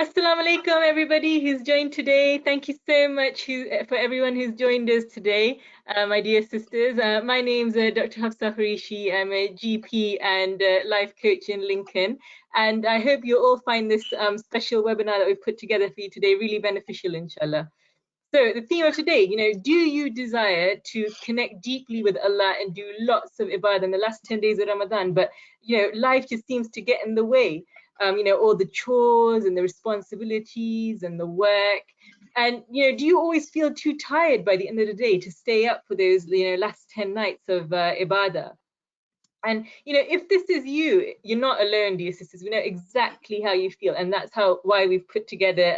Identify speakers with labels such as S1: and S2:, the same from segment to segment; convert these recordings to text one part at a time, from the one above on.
S1: Assalamu alaikum, everybody who's joined today. Thank you so much for everyone who's joined us today, my dear sisters. My name's Dr. Hafsa Harishi. I'm a GP and life coach in Lincoln. And I hope you all find this special webinar that we've put together for you today really beneficial, inshallah. So the theme of today, do you desire to connect deeply with Allah and do lots of ibadah in the last 10 days of Ramadan, but life just seems to get in the way, all the chores and the responsibilities and the work. And do you always feel too tired by the end of the day to stay up for those last 10 nights of ibadah? And if this is you, you're not alone, dear sisters. We know exactly how you feel, and that's why we've put together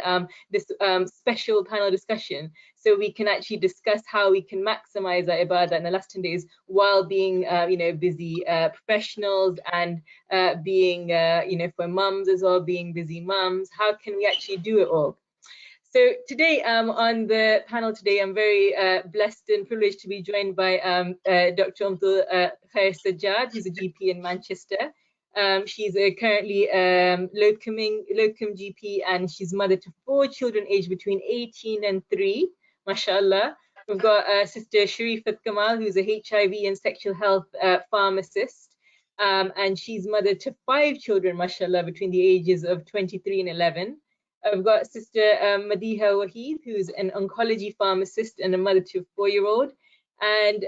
S1: this special panel discussion, so we can actually discuss how we can maximize our ibadah in the last 10 days while being busy professionals and being for mums as well, being busy mums. How can we actually do it all? So today, on the panel today, I'm very blessed and privileged to be joined by Dr. Untitled Chapter, who's a GP in Manchester. She's currently locum GP, and she's mother to 4 children aged between 18 and 3, mashallah. We've got Sister Sharifat Kamal, who's a HIV and sexual health pharmacist, and she's mother to 5 children, mashallah, between the ages of 23 and 11. I've got Sister Madiha Waheed, who's an oncology pharmacist and a mother to a 4-year-old, and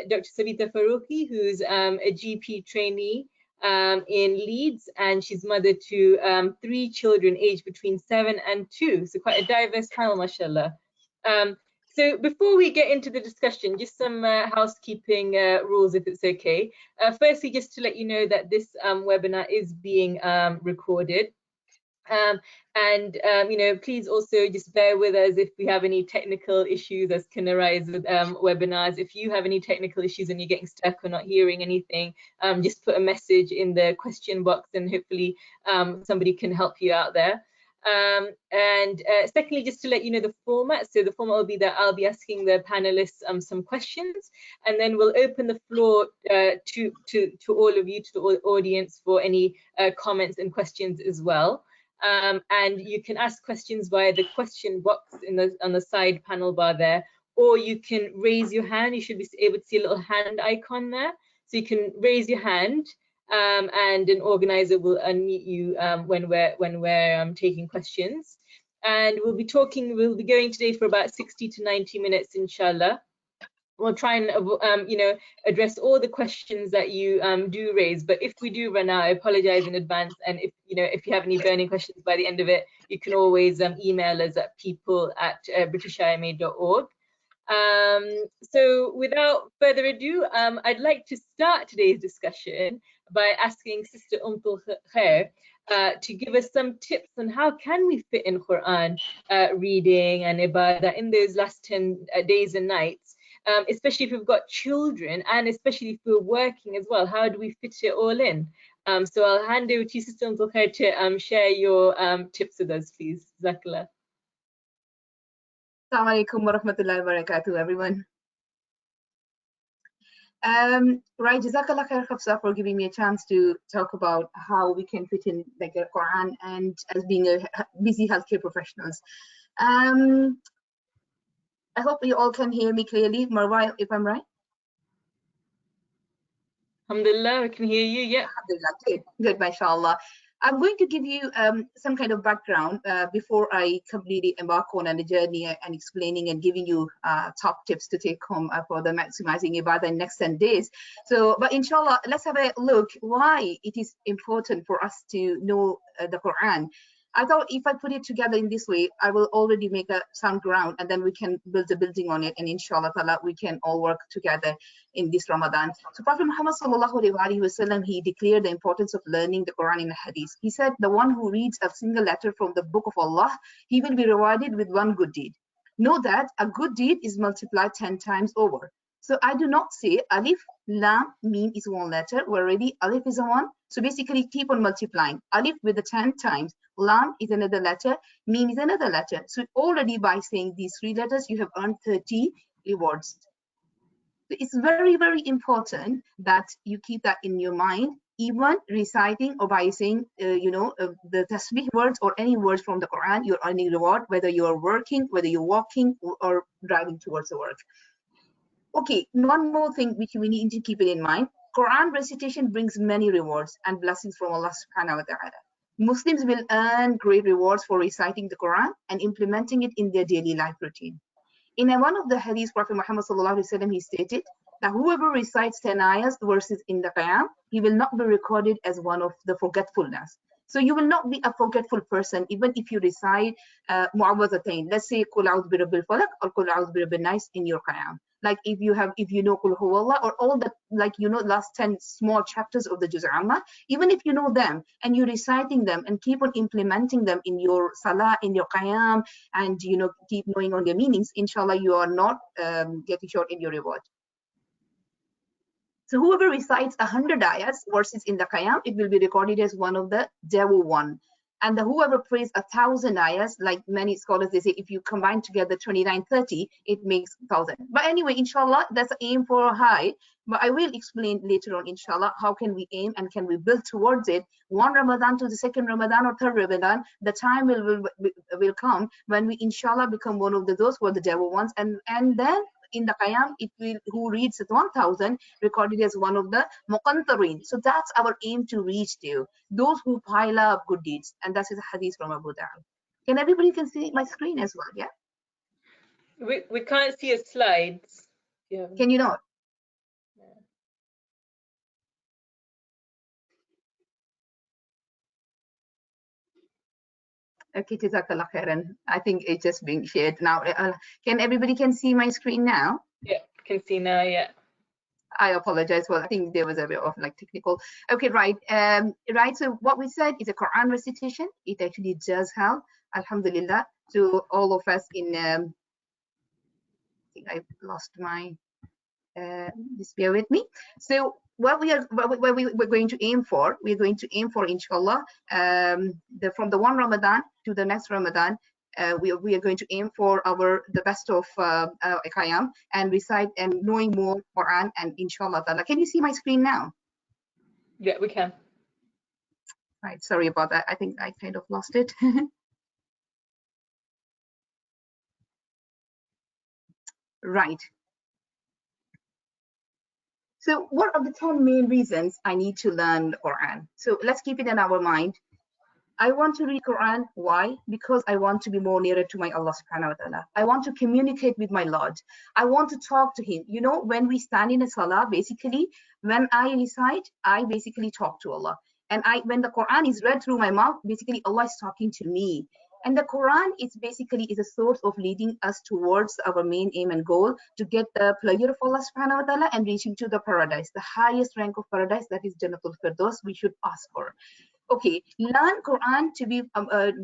S1: Dr. Savita Farooqi, who's a GP trainee in Leeds, and she's mother to 3 children aged between 7 and 2. So quite a diverse panel, mashallah. So before we get into the discussion, just some housekeeping rules, if it's okay. Firstly, just to let you know that this webinar is being recorded. Please also just bear with us if we have any technical issues as can arise with webinars. If you have any technical issues and you're getting stuck or not hearing anything, just put a message in the question box and hopefully somebody can help you out there. Secondly, just to let you know the format. So the format will be that I'll be asking the panelists some questions, and then we'll open the floor to all of you, to the audience, for any comments and questions as well. And you can ask questions via the question box on the side panel bar there, or you can raise your hand. You should be able to see a little hand icon there, so you can raise your hand, and an organizer will unmute you when we're taking questions. And we'll be going today for about 60 to 90 minutes, inshallah. We'll try and address all the questions that you do raise, but if we do run out, I apologize in advance. And if you have any burning questions by the end of it, you can always email us at people@britishima.org. So without further ado, I'd like to start today's discussion by asking Sister Khair to give us some tips on how can we fit in Quran reading and ibadah in those last 10 days and nights. Especially if we've got children, and especially if we're working as well. How do we fit it all in? So I'll hand over to you, Sister Khair, to share your tips with us, please. Jazakallah.
S2: Assalamu alaikum wa rahmatullahi wa barakatuh, everyone. Right, Jazakallah khair, Hafsa, for giving me a chance to talk about how we can fit in the Quran and as being a busy healthcare professionals. I hope you all can hear me clearly, Marwa, if I'm right.
S1: Alhamdulillah, we can hear you, yeah.
S2: Alhamdulillah, good, mashallah. I'm going to give you some kind of background before I completely embark on a journey and explaining and giving you top tips to take home for the maximizing ibadah in next 10 days. So, but inshallah, let's have a look why it is important for us to know the Quran. I thought if I put it together in this way, I will already make a sound ground, and then we can build a building on it, and inshallah ta'ala, we can all work together in this Ramadan. So Prophet Muhammad sallallahu alaihi wasallam, he declared the importance of learning the Quran in the Hadith. He said, the one who reads a single letter from the book of Allah, he will be rewarded with 1 good deed. Know that a good deed is multiplied 10 times over. So I do not say alif, lam, mim is 1 letter. We're already alif is a 1. So basically keep on multiplying. Alif with the 10 times. Lam is another letter. Mim is another letter. So already by saying these 3 letters, you have earned 30 rewards. So it's very, very important that you keep that in your mind even reciting or by saying, the tasbih words or any words from the Quran, you're earning reward, whether you are working, whether you're walking or driving towards the work. Okay, one more thing which we need to keep it in mind. Quran recitation brings many rewards and blessings from Allah subhanahu wa ta'ala. Muslims will earn great rewards for reciting the Quran and implementing it in their daily life routine. In one of the hadiths, Prophet Muhammad sallallahu alaihi wasallam, he stated that whoever recites 10 ayahs verses in the Qiyam, he will not be recorded as one of the forgetfulness. So you will not be a forgetful person even if you recite mu'awwidhatayn. Let's say Qul a'udhu bi rabbil falaq or Qul a'udhu bi rabbin nas in your Qiyam. Like if you know Qul huwallah or all the last 10 small chapters of the Juz Amma, even if you know them and you're reciting them and keep on implementing them in your salah, in your Qiyam, and keep knowing on their meanings, inshallah you are not getting short in your reward. So whoever recites 100 ayahs verses in the Qiyam, it will be recorded as one of the Dewu one. And whoever prays 1,000 ayahs, like many scholars, they say if you combine together 2930, it makes 1,000. But anyway, inshallah, that's aim for high. But I will explain later on, inshallah, how can we aim and can we build towards it. One Ramadan to the second Ramadan or third Ramadan, the time will come when we, inshallah, become one of those who are the Dewu ones. And then in the Qiyam, it will, who reads 1,000, recorded as one of the Muqantarin. So that's our aim to reach to those who pile up good deeds. And that is a hadith from Abu Dawud. Can everybody can see my screen as well? Yeah.
S1: We can't see your slides. Yeah.
S2: Can you not? Okay, Jazakallah khairan. I think it's just being shared now. Can everybody can see my screen now?
S1: Yeah, can see now. Yeah.
S2: I apologize. Well, I think there was a bit of technical. Okay, right. Right. So what we said is a Quran recitation. It actually does help, alhamdulillah, to all of us in. I think I lost my. Just bear with me. So what we're going to aim for, inshallah, from the one Ramadan to the next Ramadan, we are going to aim for the best of Qiyam and recite and knowing more Quran, and inshallah ta'ala. Can you see my screen now?
S1: Yeah, we can.
S2: Right, sorry about that. I think I kind of lost it. Right. So what are the 10 main reasons I need to learn the Quran? So let's keep it in our mind. I want to read Quran. Why? Because I want to be more nearer to my Allah subhanahu wa ta'ala. I want to communicate with my Lord. I want to talk to him. When we stand in a salah, basically, when I recite, I basically talk to Allah. And when the Quran is read through my mouth, basically Allah is talking to me. And the Quran is a source of leading us towards our main aim and goal to get the pleasure of Allah subhanahu wa ta'ala and reaching to the paradise, the highest rank of paradise, that is Jannatul Firdaus, we should ask for. Okay, learn Quran to be,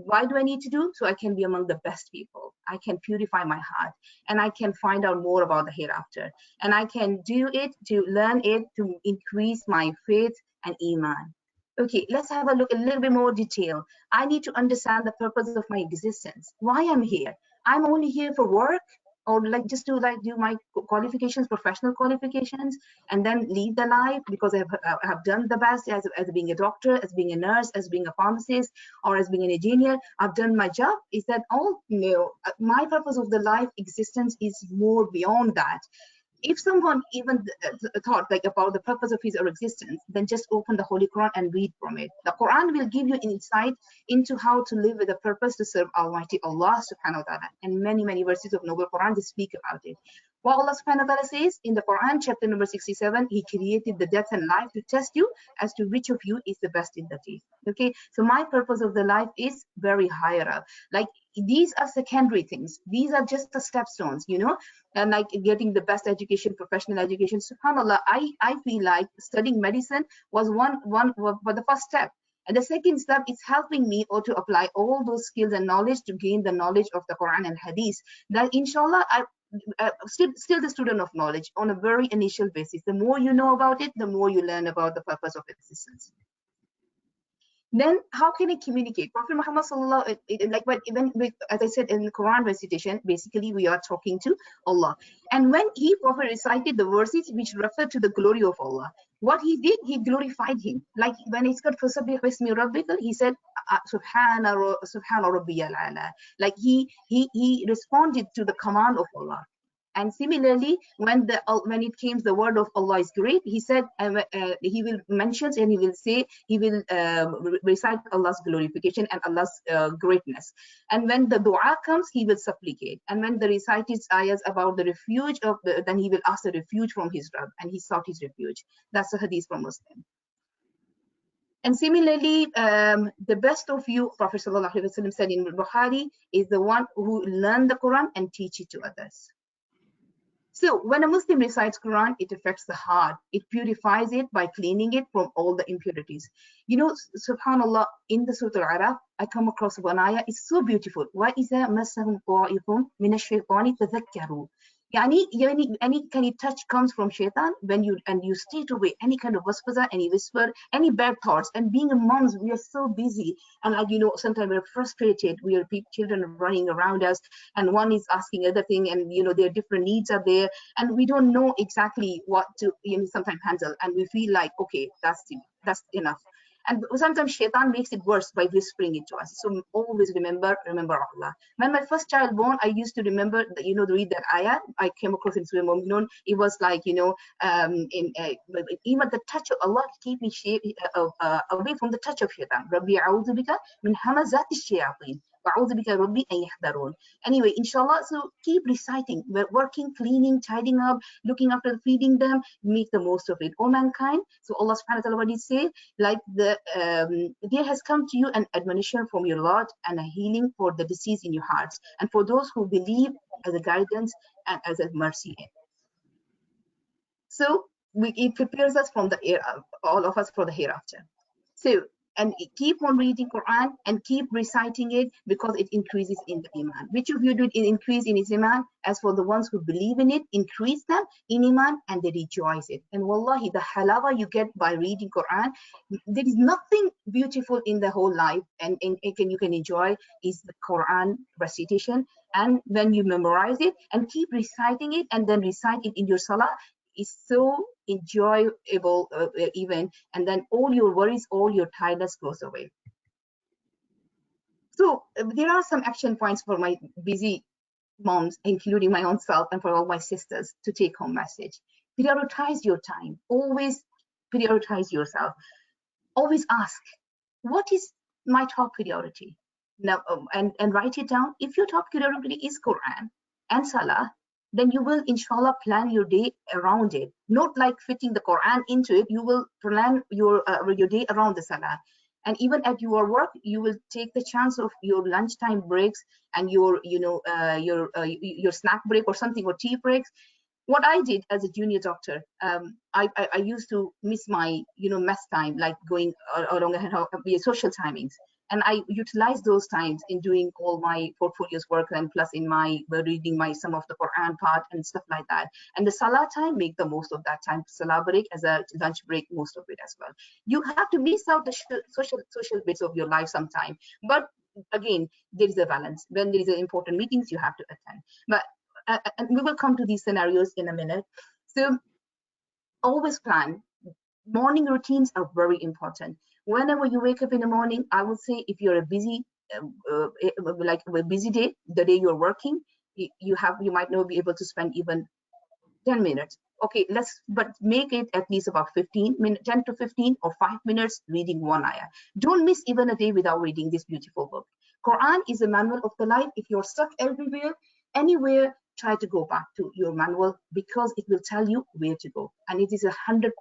S2: why do I need to do? So I can be among the best people. I can purify my heart and I can find out more about the hereafter. And I can do it to learn it to increase my faith and Iman. Okay, let's have a look a little bit more detail. I need to understand the purpose of my existence. Why I'm here? I'm only here for work, or just to do my qualifications, professional qualifications, and then leave the life because I have done the best as being a doctor, as being a nurse, as being a pharmacist, or as being an engineer. I've done my job. Is that all? No. My purpose of the life existence is more beyond that. If someone even thought about the purpose of his or existence, then just open the Holy Quran and read from it. The Quran will give you insight into how to live with a purpose to serve Almighty Allah subhanahu wa ta'ala. And many, many verses of Noble Quran, they speak about it. What Allah subhanahu wa ta'ala says in the Quran, chapter number 67, He created the death and life to test you as to which of you is the best in the deed. Okay, so my purpose of the life is very higher up. These are secondary things. These are just the stepstones, and getting the best education, professional education. SubhanAllah, I feel like studying medicine was the first step. And the second step is helping me or to apply all those skills and knowledge to gain the knowledge of the Quran and Hadith. That inshallah, still the student of knowledge on a very initial basis. The more you know about it, the more you learn about the purpose of existence. Then how can I communicate? Prophet Muhammad sallallahu like when as I said in the Quran recitation, basically we are talking to Allah. And when Prophet recited the verses which refer to the glory of Allah, what he did, he glorified him. Like when it's got Fasabbih bismi rabbika, he said Subhana Rabbiyal Ala. Like he responded to the command of Allah. And similarly, when it came the word of Allah is great, he said he will mention and he will say, he will recite Allah's glorification and Allah's greatness. And when the dua comes, he will supplicate. And when the recited ayahs about the refuge of then he will ask the refuge from his Rabb, and he sought his refuge. That's a hadith from Muslim. And similarly, the best of you, Prophet Sallallahu Alaihi Wasallam said in Bukhari, is the one who learn the Quran and teach it to others. So when a Muslim recites Quran, it affects the heart. It purifies it by cleaning it from all the impurities. You know, subhanallah, in the Surah Al-Araf, I come across one ayah. It's so beautiful. وَإِذَا مَسَّهُمْ طَائِفٌ مِنَ الشَّيْطَانِ تَذَكَّرُوا. Any kind of touch comes from shaitan when you stay away any kind of waswasa, any whisper, any bad thoughts. And being a moms, we are so busy, and like sometimes we're frustrated. We are children running around us, and one is asking other thing, and their different needs are there, and we don't know exactly what to sometimes handle, and we feel like, okay, that's enough. And sometimes shaitan makes it worse by whispering it to us. So always remember Allah. When my first child born, I used to remember, read that ayah. I came across in Surah Mu'minun. It was like, even the touch of Allah keep me away from the touch of shaitan. Rabbi a'udhu bika min hamazati shayateen. Anyway, inshallah, so keep reciting. We're working, cleaning, tidying up, looking after feeding them, make the most of it. O mankind, so Allah subhanahu wa ta'ala, what did he say? Like there has come to you an admonition from your Lord and a healing for the disease in your hearts, and for those who believe, as a guidance and as a mercy. So it prepares us from all of us for the hereafter. So, and keep on reading Quran and keep reciting it, because it increases in the iman. Which of you did it increase in his iman? As for the ones who believe in it, increase them in iman and they rejoice it. And wallahi, the halawa you get by reading Quran, there is nothing beautiful in the whole life, and you can enjoy is the Quran recitation. And when you memorize it and keep reciting it and then recite it in your salah, is so enjoyable event, and then all your worries, all your tiredness goes away. So there are some action points for my busy moms, including my own self, and for all my sisters to take home message. Prioritize your time. Always prioritize yourself. Always ask, what is my top priority? Now, and write it down. If your top priority is Quran and Salah, then you will inshallah plan your day around it. Not like fitting the Quran into it. You will plan your day around the Salah. And even at your work, you will take the chance of your lunchtime breaks and your snack break or something, or tea breaks. What I did as a junior doctor, I used to miss my mess time, like going along social timings. And I utilize those times in doing all my portfolios work, and plus in my reading some of the Quran part and stuff like that. And the Salah time, make the most of that time. Salah break as a lunch break, most of it as well. You have to miss out the social bits of your life sometime. But again, there is a balance. When there is important meetings, you have to attend. But and we will come to these scenarios in a minute. So always plan. Morning routines are very important. Whenever you wake up in the morning, I would say, if you're a busy, like a busy day, the day you're working, you might not be able to spend even 10 minutes. Okay, but make it at least about 15 minutes, 10 to 15 or 5 minutes reading one ayah. Don't miss even a day without reading this beautiful book. Quran is a manual of the life. If you're stuck everywhere, anywhere, try to go back to your manual, because it will tell you where to go. And it is 100%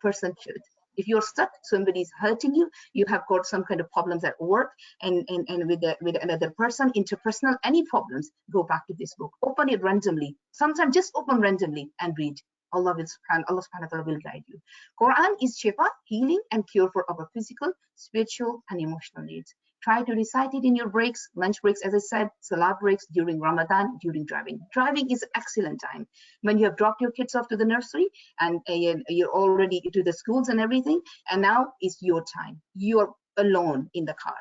S2: truth. If you're stuck, somebody is hurting you, you have got some kind of problems at work and with another person, interpersonal, any problems, go back to this book. Open it randomly. Sometimes just open randomly and read. Allah subhanahu wa ta'ala will guide you. Quran is shifa, healing and cure for our physical, spiritual and emotional needs. Try to recite it in your breaks, lunch breaks, as I said, salah breaks, during Ramadan, during driving. Driving is an excellent time. When you have dropped your kids off to the nursery and you're already to the schools and everything, and now is your time. You're alone in the car.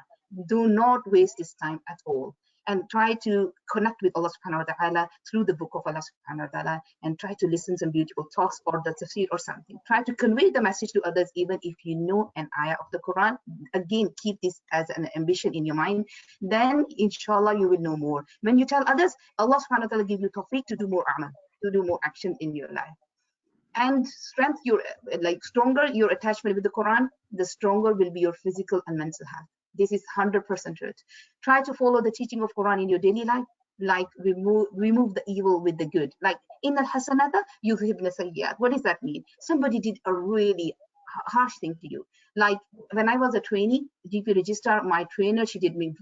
S2: Do not waste this time at all, and try to connect with Allah subhanahu wa ta'ala through the book of Allah subhanahu wa ta'ala, and try to listen some beautiful talks or the tafsir or something. Try to convey the message to others, even if you know an ayah of the Quran. Again, keep this as an ambition in your mind. Then inshallah you will know more. When you tell others, Allah subhanahu wa ta'ala give you tawfiq to do more amal, to do more action in your life. And strength your, like, stronger your attachment with the Quran, the stronger will be your physical and mental health. This is 100% truth. Try to follow the teaching of Quran in your daily life, like remove the evil with the good. Like in al-hasanata yudhibna sayyat. What does that mean? Somebody did a really harsh thing to you. Like when I was a trainee, GP registrar, my trainer, she gave me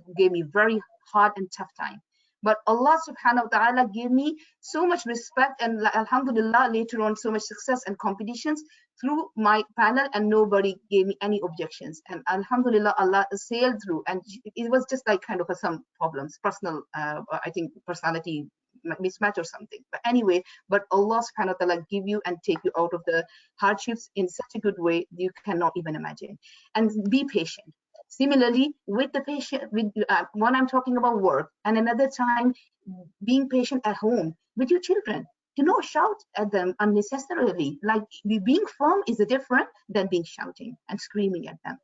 S2: very hard and tough time. But Allah subhanahu wa ta'ala gave me so much respect, and alhamdulillah, later on so much success and competitions through my panel, and nobody gave me any objections. And alhamdulillah, Allah sailed through, and it was just like kind of some problems, personal, I think personality mismatch or something. But anyway, but Allah subhanahu wa ta'ala give you and take you out of the hardships in such a good way you cannot even imagine. And be patient. Similarly, with the patient, with one I'm talking about work, and another time being patient at home with your children. Do not shout at them unnecessarily. Like being firm is different than being shouting and screaming at them.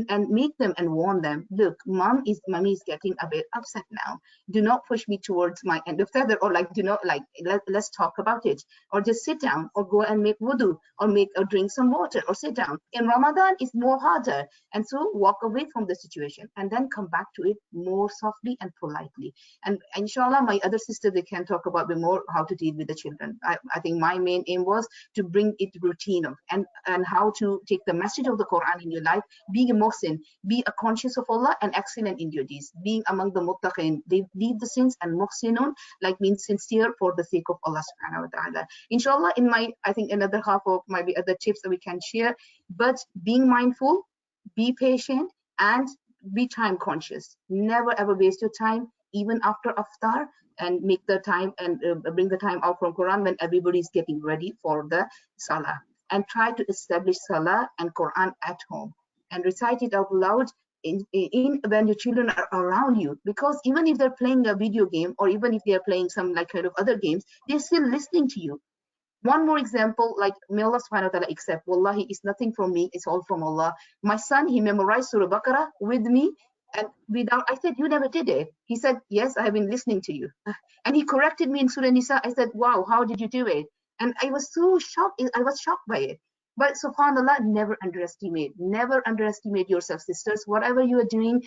S2: And make them and warn them. Look, mommy is getting a bit upset now. Do not push me towards my end of tether, or like do not like let's talk about it, or just sit down, or go and make wudu, or drink some water, or sit down. In Ramadan, it's more harder, and so walk away from the situation and then come back to it more softly and politely. And inshallah, my other sister, they can talk about more how to deal with the children. I think my main aim was to bring it routine of and how to take the message of the Quran in your life, being a muhsin, be a conscious of Allah and excellent in your deeds, being among the muttaqin. They leave the sins, and muhsinun like means sincere for the sake of Allah subhanahu wa ta'ala. Inshallah, in my, I think another half of maybe other tips that we can share, but being mindful, be patient, and be time conscious. Never ever waste your time, even after iftar, and make the time and bring the time out from Quran when everybody is getting ready for the salah. And try to establish salah and Quran at home, and recite it out loud in when your children are around you, because even if they're playing a video game, or even if they're playing some like kind of other games, they're still listening to you. One more example, like may Allah subhanahu wa ta'ala accept, wallahi, it's nothing from me, it's all from Allah. My son, he memorized Surah Baqarah with me, and I said, you never did it. He said, yes, I have been listening to you. And he corrected me in Surah Nisa. I said, wow, how did you do it? And I was so shocked. I was shocked by it. But subhanAllah, never underestimate yourself, sisters. Whatever you are doing,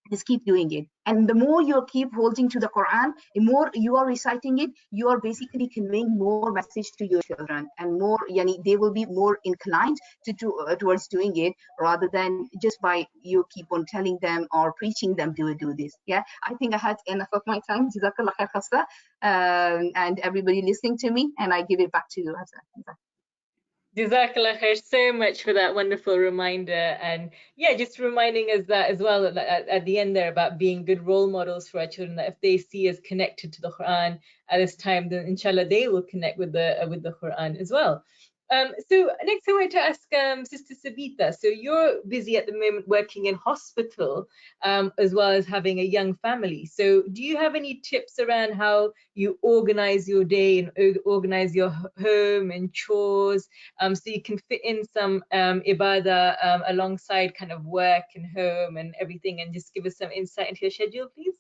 S2: just keep doing it. And the more you keep holding to the Quran, the more you are reciting it, you are basically conveying more message to your children, and more, they will be more inclined towards doing it, rather than just by you keep on telling them or preaching them to do this. Yeah, I think I had enough of my time. Jazakallah khair, Hafsa, and everybody listening to me, and I give it back to you, Hafsa.
S1: Jazakallah khair so much for that wonderful reminder, and yeah, just reminding us that as well at the end there about being good role models for our children, that if they see us connected to the Quran at this time, then inshallah they will connect with the Quran as well. So next I wanted to ask Sister Sabita, so you're busy at the moment working in hospital as well as having a young family. So do you have any tips around how you organize your day and organize your home and chores, so you can fit in some ibadah alongside kind of work and home and everything, and just give us some insight into your schedule, please?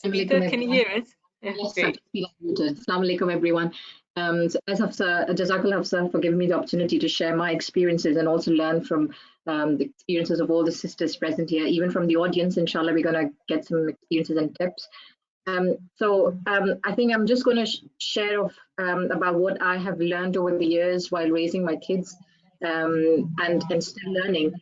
S1: Sabita, can you hear us? Yeah,
S3: yes,
S1: great.
S3: Assalamu alaikum, everyone. So as Hafsa, Jazakallah Hafsa for giving me the opportunity to share my experiences and also learn from the experiences of all the sisters present here, even from the audience. Inshallah, we're going to get some experiences and tips. I think I'm just going to share about what I have learned over the years while raising my kids, and still learning.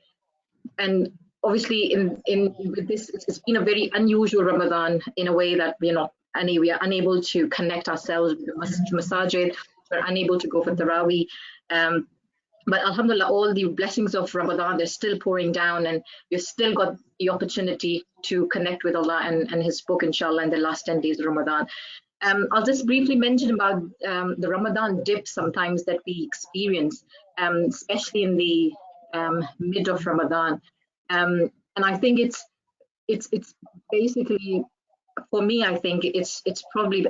S3: And obviously, with this, it's been a very unusual Ramadan in a way that we are unable to connect ourselves with the masajid. We're unable to go for Taraweeh. But alhamdulillah, all the blessings of Ramadan, they're still pouring down, and we've still got the opportunity to connect with Allah and His book, inshallah, in the last 10 days of Ramadan. I'll just briefly mention about the Ramadan dip sometimes that we experience, especially in the mid of Ramadan. And I think it's basically, for me, I think it's probably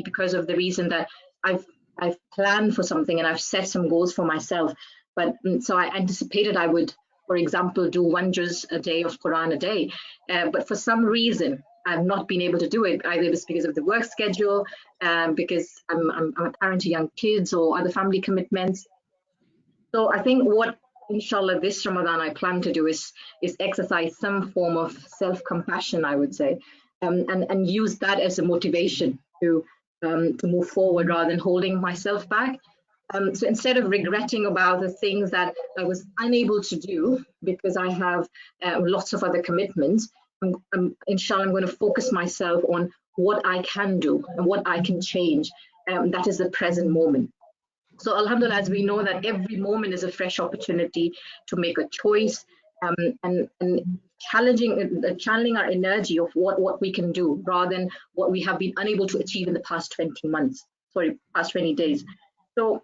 S3: because of the reason that I've planned for something and I've set some goals for myself. But so I anticipated I would, for example, do 1 juz a day of Quran a day. But for some reason, I've not been able to do it. Either it's because of the work schedule, because I'm a parent to young kids, or other family commitments. So I think what, inshallah, this Ramadan I plan to do is exercise some form of self-compassion, I would say, and use that as a motivation to move forward rather than holding myself back. So instead of regretting about the things that I was unable to do because I have lots of other commitments, inshallah, I'm going to focus myself on what I can do and what I can change. That is the present moment. So alhamdulillah, as we know that every moment is a fresh opportunity to make a choice, and channeling our energy of what we can do rather than what we have been unable to achieve in the past 20 days. So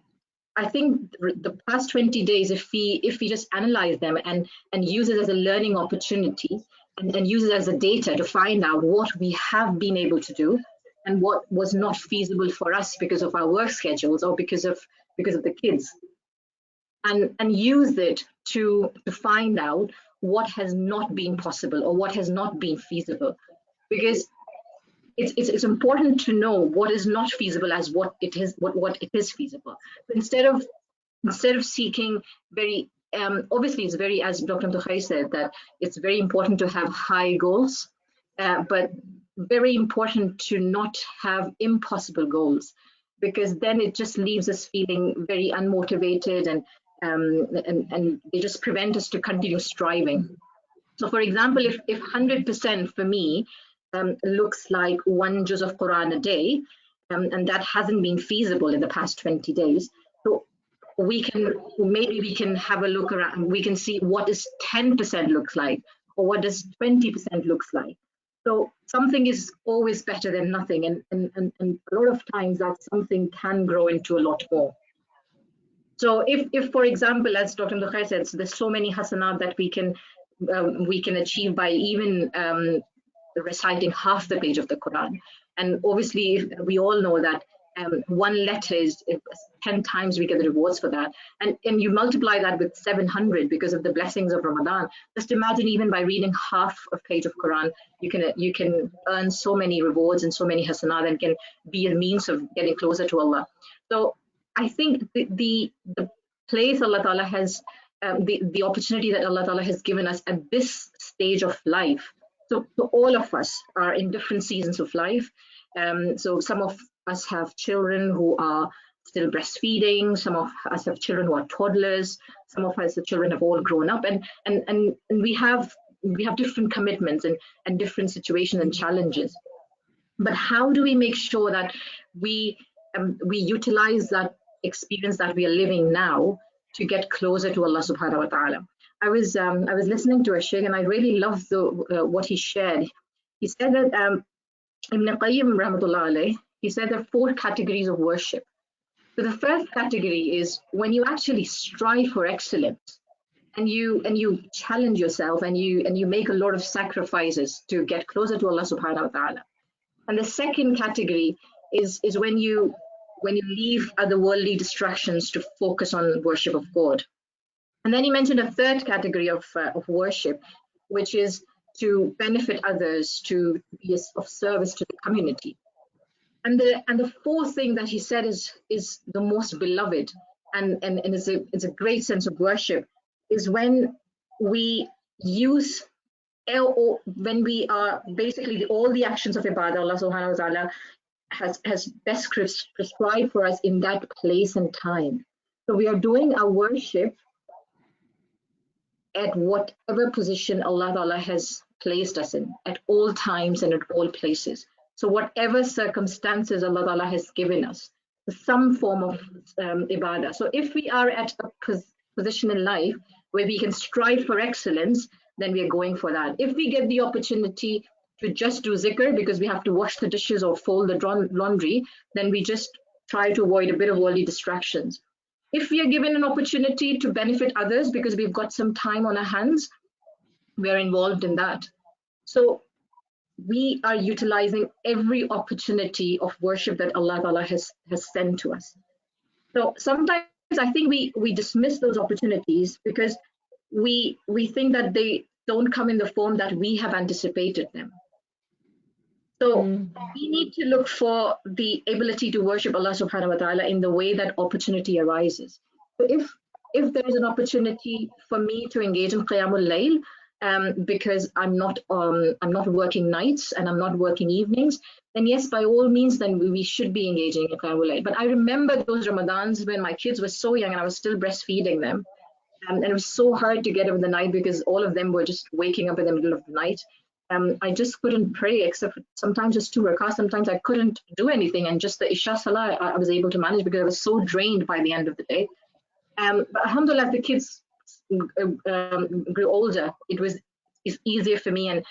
S3: I think the past 20 days, if we just analyze them and use it as a learning opportunity and use it as a data to find out what we have been able to do and what was not feasible for us because of our work schedules or because of the kids, and use it to find out what has not been possible or what has not been feasible, because it's important to know what is not feasible as what it is feasible. Instead of seeking very obviously, it's very, as Dr. Mtukhay said, that it's very important to have high goals, but very important to not have impossible goals, because then it just leaves us feeling very unmotivated, and they just prevent us to continue striving. So for example, if 100% for me looks like 1 juz of Quran a day, and that hasn't been feasible in the past 20 days, so maybe we can have a look around, we can see what does 10% looks like, or what does 20% looks like. So something is always better than nothing, and a lot of times that something can grow into a lot more. So if for example, as Dr. Mtukhay said, so there's so many hasanat that we can achieve by even reciting half the page of the Quran. And obviously, we all know that 1 letter is 10 times we get the rewards for that. And you multiply that with 700 because of the blessings of Ramadan. Just imagine, even by reading half a page of Quran, you can earn so many rewards and so many hasanat, and can be a means of getting closer to Allah. So I think the place Allah Ta'ala has, the opportunity that Allah Ta'ala has given us at this stage of life. So all of us are in different seasons of life. So some of us have children who are still breastfeeding, some of us have children who are toddlers, some of us, the children have all grown up, and we have different commitments and different situations and challenges. But how do we make sure that we utilize that experience that we are living now to get closer to Allah subhanahu wa ta'ala? I was listening to a shaykh, and I really loved what he shared. He said that Ibn Qayyim rahmatullah alayh, he said there are 4 categories of worship. So the first category is when you actually strive for excellence, and you challenge yourself, and you make a lot of sacrifices to get closer to Allah subhanahu wa ta'ala. And the second category is when you leave other worldly distractions to focus on worship of God. And then he mentioned a third category of worship, which is to benefit others, to be of service to the community. And the fourth thing that he said is the most beloved, and it's a great sense of worship, is when we use, or when we are basically all the actions of ibadah, Allah subhanahu wa ta'ala has best prescribed for us in that place and time. So we are doing our worship at whatever position Allah Ta'ala has placed us in, at all times and at all places. So whatever circumstances Allah Ta'ala has given us, some form of ibadah. So if we are at a position in life where we can strive for excellence, then we are going for that. If we get the opportunity to just do zikr because we have to wash the dishes or fold the laundry, then we just try to avoid a bit of worldly distractions. If we are given an opportunity to benefit others because we've got some time on our hands, we are involved in that. So we are utilizing every opportunity of worship that Allah Ta'ala has sent to us. So sometimes I think we dismiss those opportunities because we think that they don't come in the form that we have anticipated them. So we need to look for the ability to worship Allah subhanahu wa ta'ala in the way that opportunity arises. So if there is an opportunity for me to engage in Qiyamul Layl, because I'm not working nights and I'm not working evenings, then yes, by all means, then we should be engaging in Qiyamul Layl. But I remember those Ramadans when my kids were so young and I was still breastfeeding them. And it was so hard to get up in the night because all of them were just waking up in the middle of the night. I just couldn't pray except sometimes just 2 rakats. Sometimes I couldn't do anything, and just the Isha Salah I was able to manage because I was so drained by the end of the day. But alhamdulillah, the kids grew older. It's easier for me, and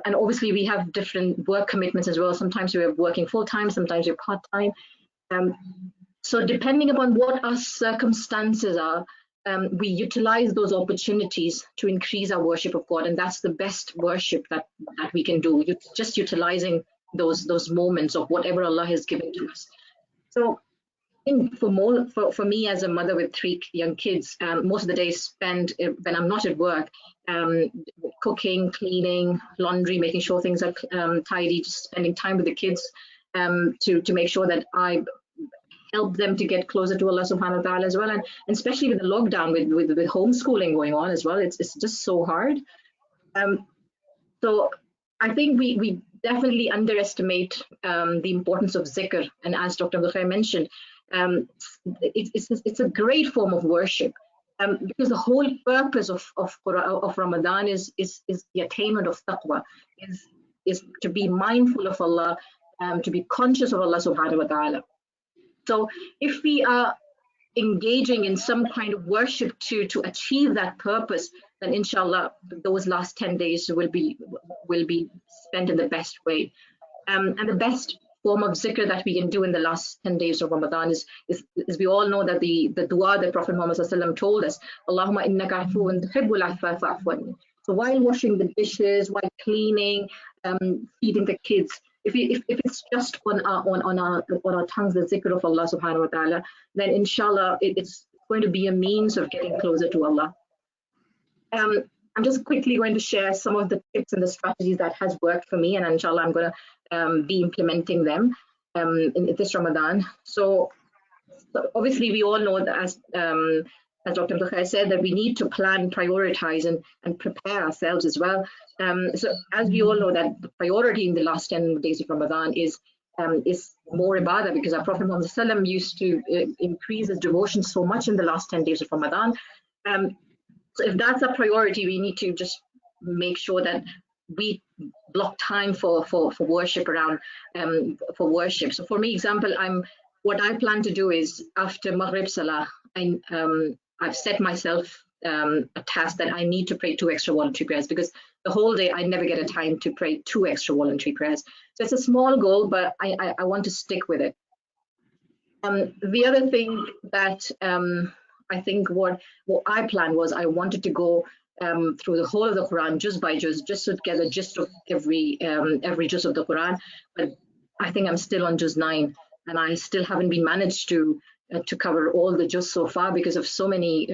S3: obviously we have different work commitments as well. Sometimes we're working full time, sometimes we're part time. So depending upon what our circumstances are, we utilize those opportunities to increase our worship of God, and that's the best worship that we can do. Just utilizing those moments of whatever Allah has given to us. So for me as a mother with 3 young kids, most of the days spent when I'm not at work, cooking, cleaning, laundry, making sure things are tidy, just spending time with the kids to make sure that I help them to get closer to Allah subhanahu wa ta'ala as well, and especially with the lockdown, with homeschooling going on as well, it's just so hard. So I think we definitely underestimate the importance of zikr, and as Dr. Abdul Khair mentioned, it's a great form of worship, because the whole purpose of Ramadan is the attainment of taqwa, is to be mindful of Allah, to be conscious of Allah subhanahu wa ta'ala. So if we are engaging in some kind of worship to achieve that purpose, then inshallah those last 10 days will be spent in the best way. And the best form of zikr that we can do in the last 10 days of Ramadan is we all know that the dua that Prophet Muhammad ﷺ told us, Allahumma innaka afuwun tuhibbul afwa fa'fu anni. So while washing the dishes, while cleaning, feeding the kids, if it's just on our tongues, the zikr of Allah subhanahu wa ta'ala, then inshallah it's going to be a means of getting closer to Allah. I'm just quickly going to share some of the tips and the strategies that has worked for me, and inshallah I'm going to be implementing them in this Ramadan. So obviously we all know that as Dr. Abdul Khair said, that we need to plan, prioritize, and prepare ourselves as well. So as we all know, that the priority in the last 10 days of Ramadan is more ibadah, because our Prophet Muhammad ﷺ used to increase his devotion so much in the last 10 days of Ramadan. So if that's a priority, we need to just make sure that we block time for worship around for worship. So for me, example, what I plan to do is after Maghrib Salah, I've set myself a task that I need to pray 2 extra voluntary prayers, because the whole day I never get a time to pray 2 extra voluntary prayers. So it's a small goal, but I want to stick with it. The other thing that I think what I planned was I wanted to go through the whole of the Quran juz by juz, just to get a gist of every juz of the Quran. But I think I'm still on juz 9, and I still haven't been managed to cover all the juz so far because of so many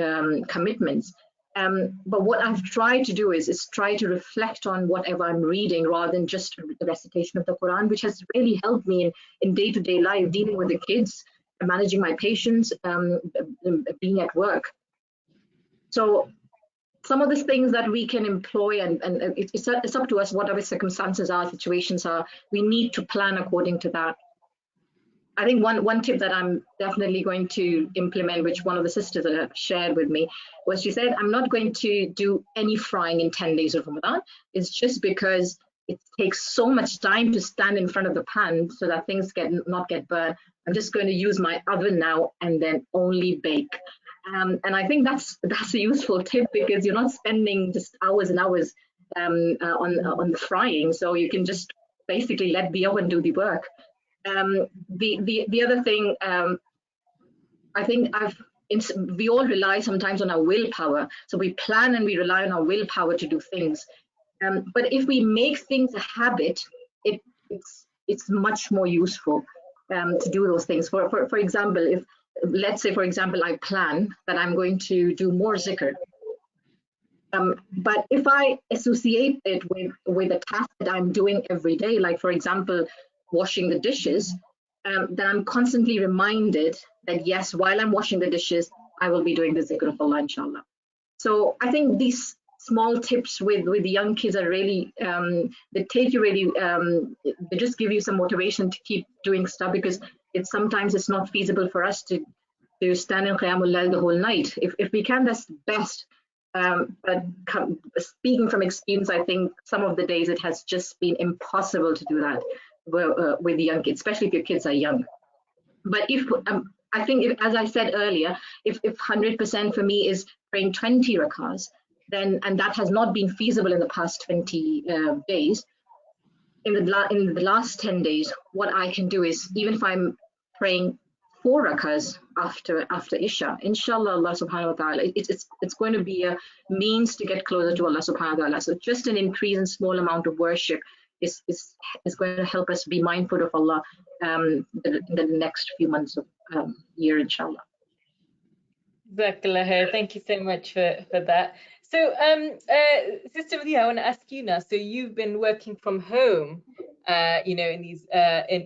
S3: commitments. But what I've tried to do is try to reflect on whatever I'm reading rather than just the recitation of the Quran, which has really helped me in day-to-day life, dealing with the kids, managing my patients, being at work. So some of the things that we can employ, and it's up to us, whatever circumstances are, situations are, we need to plan according to that. I think one tip that I'm definitely going to implement, which one of the sisters shared with me, was she said, I'm not going to do any frying in 10 days of Ramadan. It's just because it takes so much time to stand in front of the pan so that things not get burned. I'm just going to use my oven now and then only bake. And I think that's a useful tip, because you're not spending just hours and hours on the frying, so you can just basically let the oven do the work. The other thing, I think we all rely sometimes on our willpower. So we plan and we rely on our willpower to do things. But if we make things a habit, it's much more useful to do those things. For example, if let's say, for example, I plan that I'm going to do more zikr. But if I associate it with a task that I'm doing every day, like for example, washing the dishes, then I'm constantly reminded that yes, while I'm washing the dishes, I will be doing the zikr of Allah, inshallah. So I think these small tips with the young kids are really, they take you really, they just give you some motivation to keep doing stuff, because sometimes it's not feasible for us to stand in Qiyamul Layl the whole night. If we can, that's best. But speaking from experience, I think some of the days it has just been impossible to do that with the young kids, especially if your kids are young. But if I think, as I said earlier, if 100% for me is praying 20 rakahs, then, and that has not been feasible in the past 20 days, in the last 10 days, what I can do is, even if I'm praying 4 rakahs after Isha, inshallah, Allah subhanahu wa ta'ala, it's going to be a means to get closer to Allah subhanahu wa ta'ala. So just an increase in small amount of worship is going to help us be mindful of Allah in the next few months of year, inshallah.
S1: Thank you so much for that. So, Sister Madina, I want to ask you now. So you've been working from home, you know, in these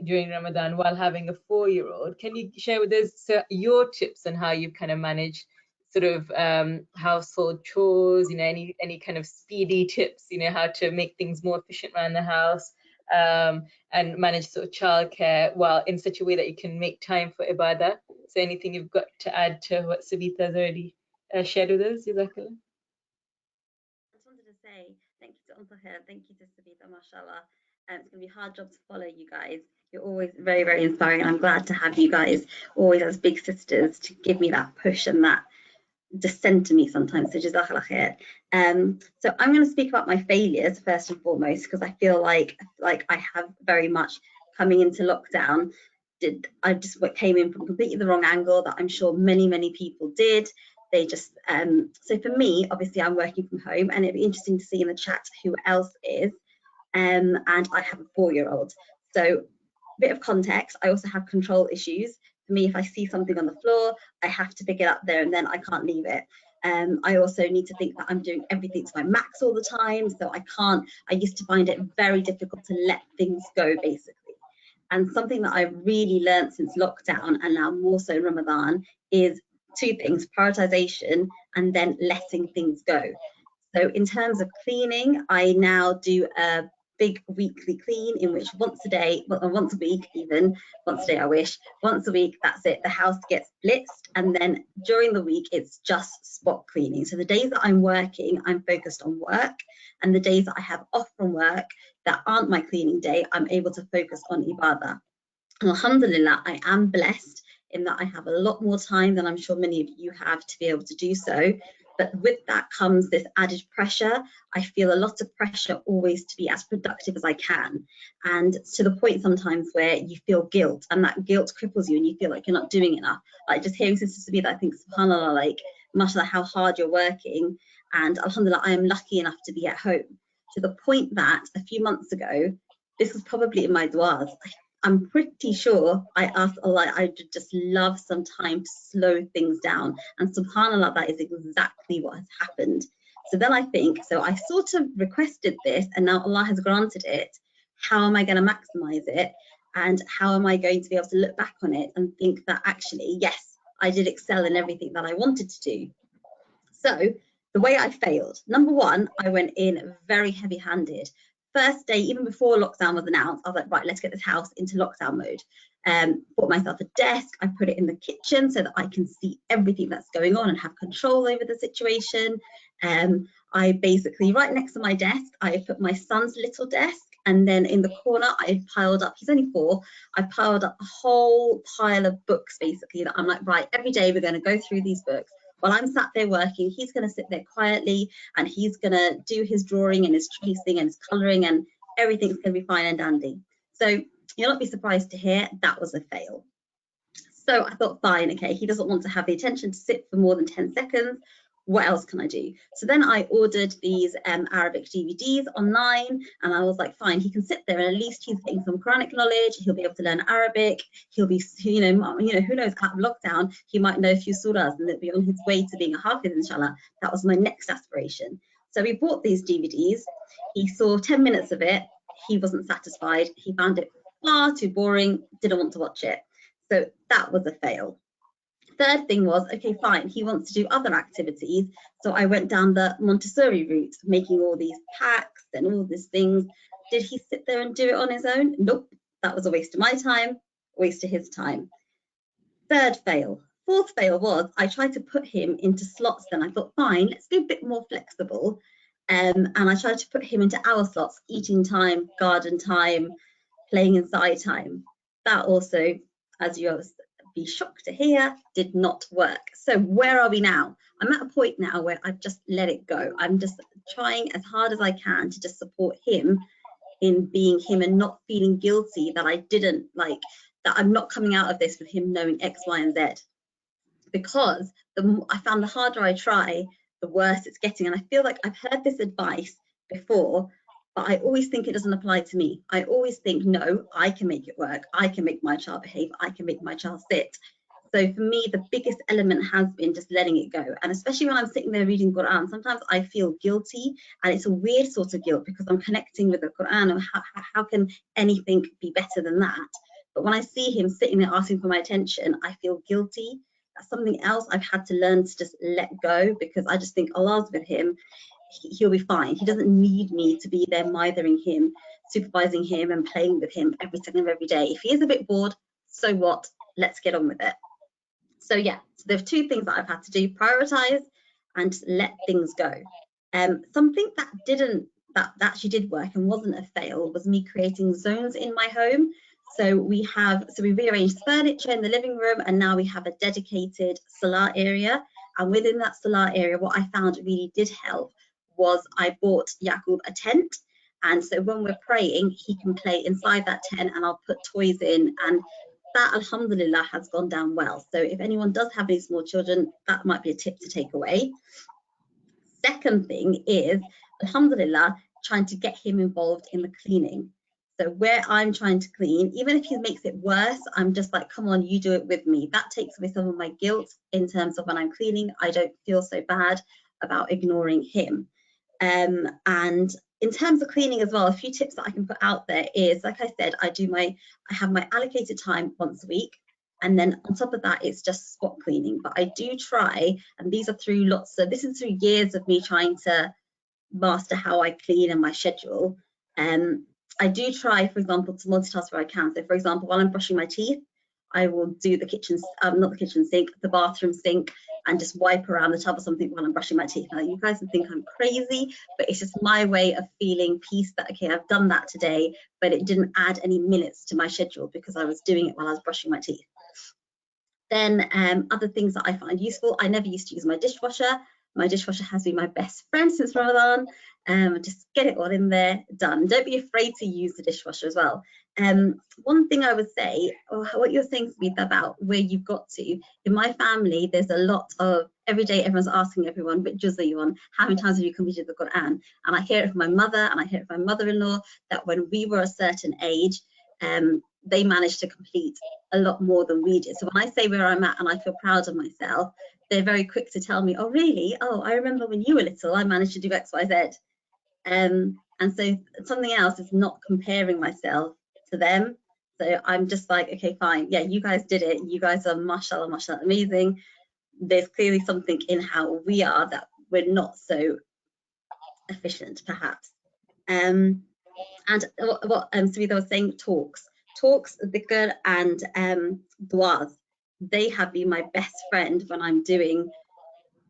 S1: during Ramadan while having a 4-year-old. Can you share with us your tips on how you kind of manage sort of household chores? You know, any kind of speedy tips? You know, how to make things more efficient around the house, and manage sort of childcare while in such a way that you can make time for ibadah. So anything you've got to add to what Savita has already shared with us, Jazakallah?
S4: I just wanted to say thank you to Untahir, thank you to Savita, mashallah. It's going to be a hard job to follow you guys. You're always very, very inspiring, and I'm glad to have you guys always as big sisters to give me that push and that descent to me sometimes. So Jazakallah khair. So I'm going to speak about my failures first and foremost, because I feel like I have very much coming into lockdown. I just came in from completely the wrong angle that I'm sure many people did. They just so for me, obviously I'm working from home, and it'd be interesting to see in the chat who else is, and I have a 4-year-old. So a bit of context, I also have control issues. For me, if I see something on the floor, I have to pick it up there and then, I can't leave it. I also need to think that I'm doing everything to my max all the time, so I used to find it very difficult to let things go, basically. And something that I've really learned since lockdown, and now more so Ramadan, is 2 things: prioritization and then letting things go. So in terms of cleaning, I now do a big weekly clean in which once a week, even once a day I wish, once a week, that's it, the house gets blitzed, and then during the week it's just spot cleaning. So the days that I'm working, I'm focused on work, and the days that I have off from work that aren't my cleaning day, I'm able to focus on ibadah. And alhamdulillah, I am blessed in that I have a lot more time than I'm sure many of you have to be able to do so. But with that comes this added pressure. I feel a lot of pressure always to be as productive as I can, and to the point sometimes where you feel guilt, and that guilt cripples you and you feel like you're not doing enough. Like just hearing Sister Sabita, I think subhanAllah, like mashallah, how hard you're working, and alhamdulillah, I am lucky enough to be at home, to the point that a few months ago, this was probably in my du'as, I'm pretty sure I asked Allah, I would just love some time to slow things down. And subhanAllah, that is exactly what has happened. So then I think, so I sort of requested this, and now Allah has granted it. How am I going to maximize it? And how am I going to be able to look back on it and think that actually, yes, I did excel in everything that I wanted to do? So the way I failed, number one, I went in very heavy-handed. First day, even before lockdown was announced, I was like, right, let's get this house into lockdown mode. Bought myself a desk, I put it in the kitchen so that I can see everything that's going on and have control over the situation. I basically, right next to my desk, I put my son's little desk, and then in the corner, I had piled up, he's only 4, I piled up a whole pile of books, basically, that I'm like, right, every day we're going to go through these books. while I'm sat there working, he's going to sit there quietly and he's going to do his drawing and his tracing and his colouring, and everything's going to be fine and dandy. So you'll not be surprised to hear that was a fail. So I thought, fine, okay, he doesn't want to have the attention to sit for more than 10 seconds. What else can I do? So then I ordered these Arabic DVDs online, and I was like, fine, he can sit there and at least he's getting some Quranic knowledge. He'll be able to learn Arabic. He'll be, you know, who knows, out of lockdown, he might know a few surahs and he'll be on his way to being a hafiz, inshallah. That was my next aspiration. So we bought these DVDs. He saw 10 minutes of it. He wasn't satisfied. He found it far too boring, didn't want to watch it. So that was a fail. Third thing was, okay, fine, he wants to do other activities. So I went down the Montessori route, making all these packs and all these things. Did he sit there and do it on his own? Nope, that was a waste of my time, waste of his time. Third fail. Fourth fail was I tried to put him into slots. Then I thought, fine, let's be a bit more flexible. And I tried to put him into hour slots, eating time, garden time, playing inside time. That also, as you be shocked to hear, did not work. So where are we now? I'm at a point now where I've just let it go. I'm just trying as hard as I can to just support him in being him and not feeling guilty that I didn't like, that I'm not coming out of this with him knowing X, Y, and Z. Because I found the harder I try, the worse it's getting. And I feel like I've heard this advice before, but I always think it doesn't apply to me. I always think, no, I can make it work. I can make my child behave. I can make my child sit. So for me, the biggest element has been just letting it go. And especially when I'm sitting there reading Quran, sometimes I feel guilty, and it's a weird sort of guilt because I'm connecting with the Quran, and how can anything be better than that? But when I see him sitting there asking for my attention, I feel guilty. That's something else I've had to learn to just let go, because I just think Allah's with him. He'll be fine. He doesn't need me to be there mithering him, supervising him and playing with him every second of every day. If he is a bit bored, so what? Let's get on with it. So yeah, so there are two things that I've had to do: prioritize and just let things go. Something that actually did work and wasn't a fail was me creating zones in my home. So we rearranged furniture in the living room, and now we have a dedicated salah area. And within that salah area, what I found really did help was I bought Yaqub a tent. And so when we're praying, he can play inside that tent, and I'll put toys in, and that, alhamdulillah, has gone down well. So if anyone does have any small children, that might be a tip to take away. Second thing is, alhamdulillah, trying to get him involved in the cleaning. So where I'm trying to clean, even if he makes it worse, I'm just like, come on, you do it with me. That takes away some of my guilt in terms of when I'm cleaning. I don't feel so bad about ignoring him. And in terms of cleaning as well, a few tips that I can put out there is, like I said, I have my allocated time once a week. And then on top of that, it's just spot cleaning. But I do try, and these are through this is through years of me trying to master how I clean and my schedule. I do try, for example, to multitask where I can. So for example, while I'm brushing my teeth, I will do the kitchen, not the kitchen sink, the bathroom sink, and just wipe around the tub or something while I'm brushing my teeth. Now, you guys would think I'm crazy, but it's just my way of feeling peace that, okay, I've done that today, but it didn't add any minutes to my schedule because I was doing it while I was brushing my teeth. Then other things that I find useful, I never used to use my dishwasher. My dishwasher has been my best friend since Ramadan. Just get it all in there, done. Don't be afraid to use the dishwasher as well. One thing I would say, or what you're saying, Smith, about where you've got to, in my family, there's a lot of, every day everyone's asking everyone, which juz are you on? How many times have you completed the Quran? And I hear it from my mother, and I hear it from my mother-in-law, that when we were a certain age, they managed to complete a lot more than we did. So when I say where I'm at and I feel proud of myself, they're very quick to tell me, oh really? Oh, I remember when you were little, I managed to do X, Y, Z. And so something else is not comparing myself to them. So I'm just like, okay, fine. Yeah, you guys did it. You guys are mashallah, mashallah, amazing. There's clearly something in how we are that we're not so efficient, perhaps. And what Savita was saying, talks, dhikr and du'as, they have been my best friend when I'm doing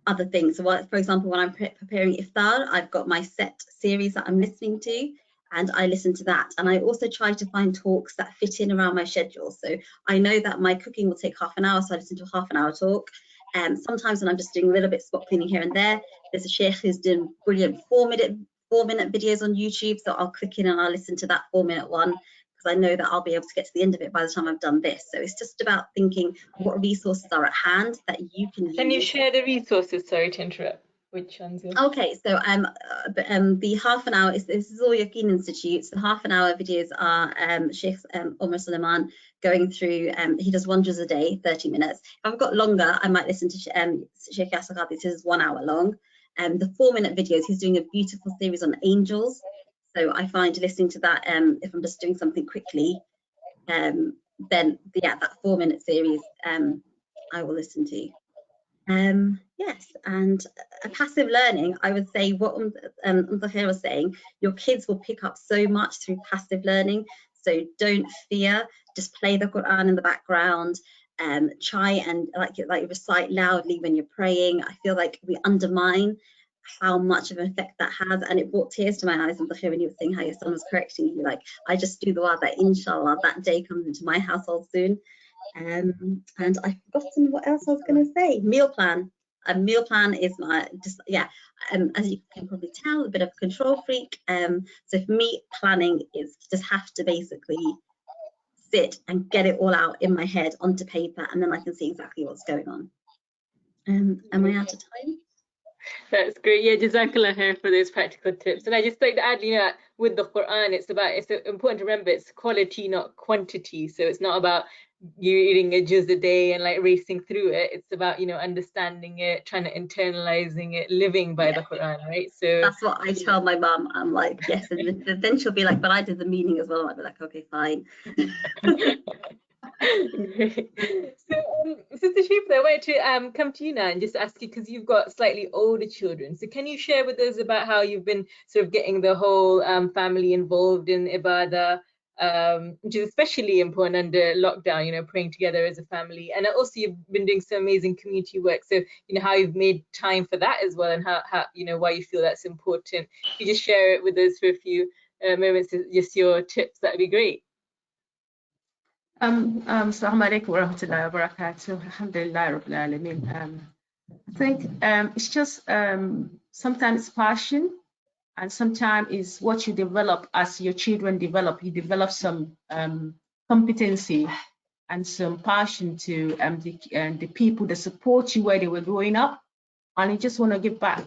S4: other things. So for example, when I'm preparing iftar, I've got my set series that I'm listening to, and I listen to that. And I also try to find talks that fit in around my schedule. So I know that my cooking will take half an hour, so I listen to a half an hour talk. Sometimes when I'm just doing a little bit spot cleaning here and there, there's a sheikh who's doing brilliant 4-minute videos on YouTube, so I'll click in and I'll listen to that 4-minute one, because I know that I'll be able to get to the end of it by the time I've done this. So it's just about thinking what resources are at hand that you can use.
S1: Can you share the resources? Sorry to interrupt. Which ones?
S4: Okay, so the half an hour this is all Yaqeen Institute. So half an hour videos are Sheikh Omar Suleiman going through. He does 1 juz a day, 30 minutes. If I've got longer, I might listen to Sheikh Yasser Qadhi. This is 1 hour long. The 4-minute videos, he's doing a beautiful series on angels. So I find listening to that, if I'm just doing something quickly, then yeah, that 4-minute series I will listen to. Yes, and passive learning, I would say what Tahir was saying, your kids will pick up so much through passive learning. So don't fear, just play the Quran in the background, try and like recite loudly when you're praying. I feel like we undermine how much of an effect that has, and it brought tears to my eyes, Tahir, when you were saying how your son was correcting you. Like, I just do the dua that inshallah that day comes into my household soon. And I've forgotten what else I was going to say. Meal plan. A meal plan is my as you can probably tell, a bit of a control freak. So for me, planning is just have to basically sit and get it all out in my head onto paper, and then I can see exactly what's going on. Am I out of time?
S1: That's great. Yeah, Jazakallah khair for those practical tips. And I just like to add, you know, with the Quran, it's important to remember it's quality, not quantity. So it's not about you eating a juz a day and like racing through it. It's about, you know, understanding it, trying to internalizing it, living by the Quran, right? So
S4: that's what I tell my mum. I'm like, yes, and then she'll be like, but I did the meaning as well. I'll be like, okay, fine.
S1: Great. So, Sister Shifa, I wanted to come to you now and just ask you, because you've got slightly older children. So can you share with us about how you've been sort of getting the whole family involved in Ibadah, which is especially important under lockdown, you know, praying together as a family. And also you've been doing some amazing community work. So, you know, how you've made time for that as well, and how you know, why you feel that's important. If you just share it with us for a few moments, just your tips, that'd be great.
S5: Assalamu alaikum wa rahmatullahi wa barakatuh. Alhamdulillah Rabbil Alameen. I think it's just sometimes passion, and sometimes it's what you develop as your children develop. You develop some competency and some passion to the people that support you where they were growing up, and you just want to give back.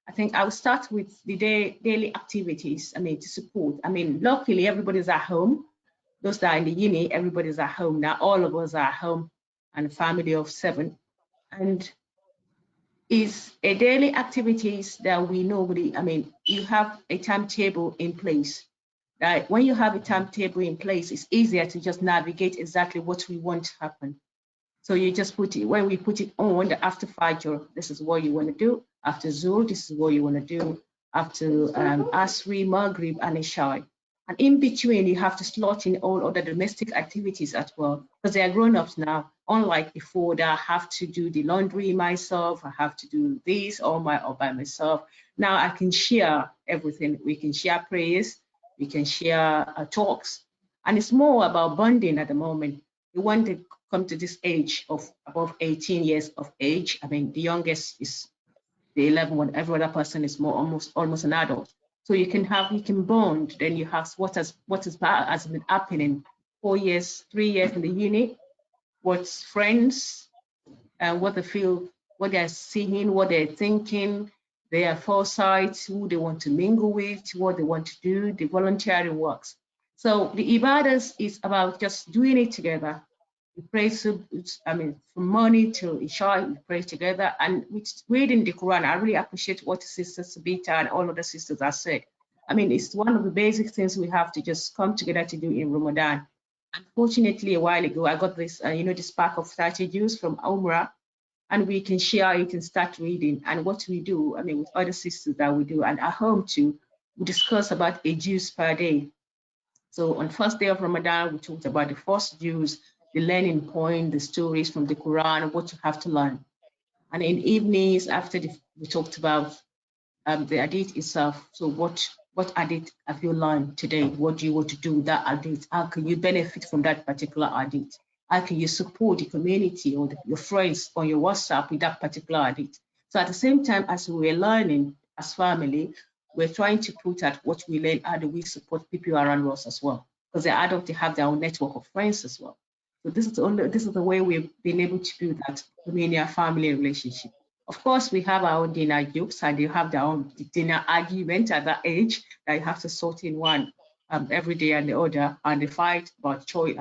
S5: I think I will start with the daily activities, to support. Luckily everybody's at home. Those that are in the uni, everybody's at home now. All of us are at home, and a family of 7. And it's a daily activities that we know. You have a timetable in place. Right? When you have a timetable in place, it's easier to just navigate exactly what we want to happen. So you just put it, when we put it on, after Fajr, this is what you want to do. After Zuhr, this is what you want to do. After Asri, Maghrib, and Isha. And in between, you have to slot in all other domestic activities as well, because they are grown-ups now. Unlike before, that I have to do the laundry myself, I have to do this all by myself. Now I can share everything. We can share prayers, we can share talks, and it's more about bonding at the moment. We want to come to this age of above 18 years of age. The youngest is the 11 one. Every other person is almost an adult. So you can bond. Then you have what has been happening 4 years, 3 years in the uni, what's friends, and what they feel, what they're seeing, what they're thinking, their foresight, who they want to mingle with, what they want to do, the voluntary works. So the Ibadahs is about just doing it together. We pray, from morning till Isha, we pray together. And with reading the Quran, I really appreciate what Sister Sabita and all other sisters have said. It's one of the basic things we have to just come together to do in Ramadan. Unfortunately, a while ago, I got this, this pack of 30 Jews from Umrah, and we can share it and start reading. And what we do, with other sisters that we do, and at home too, we discuss about a juz per day. So on first day of Ramadan, we talked about the first juz, the learning point, the stories from the Quran, what you have to learn. And in evenings, after we talked about the hadith itself. So what hadith have you learned today? What do you want to do with that hadith? How can you benefit from that particular hadith? how can you support the community or your friends on your WhatsApp with that particular need. So at the same time as we're learning as family, we're trying to put at what we learn, how do we support people around us as well? Because the adults, they have their own network of friends as well. So this is the way we've been able to build that community and family relationship. Of course, we have our own dinner jokes, and they have their own dinner argument at that age that you have to sort in one every day and the other, and they fight about choice,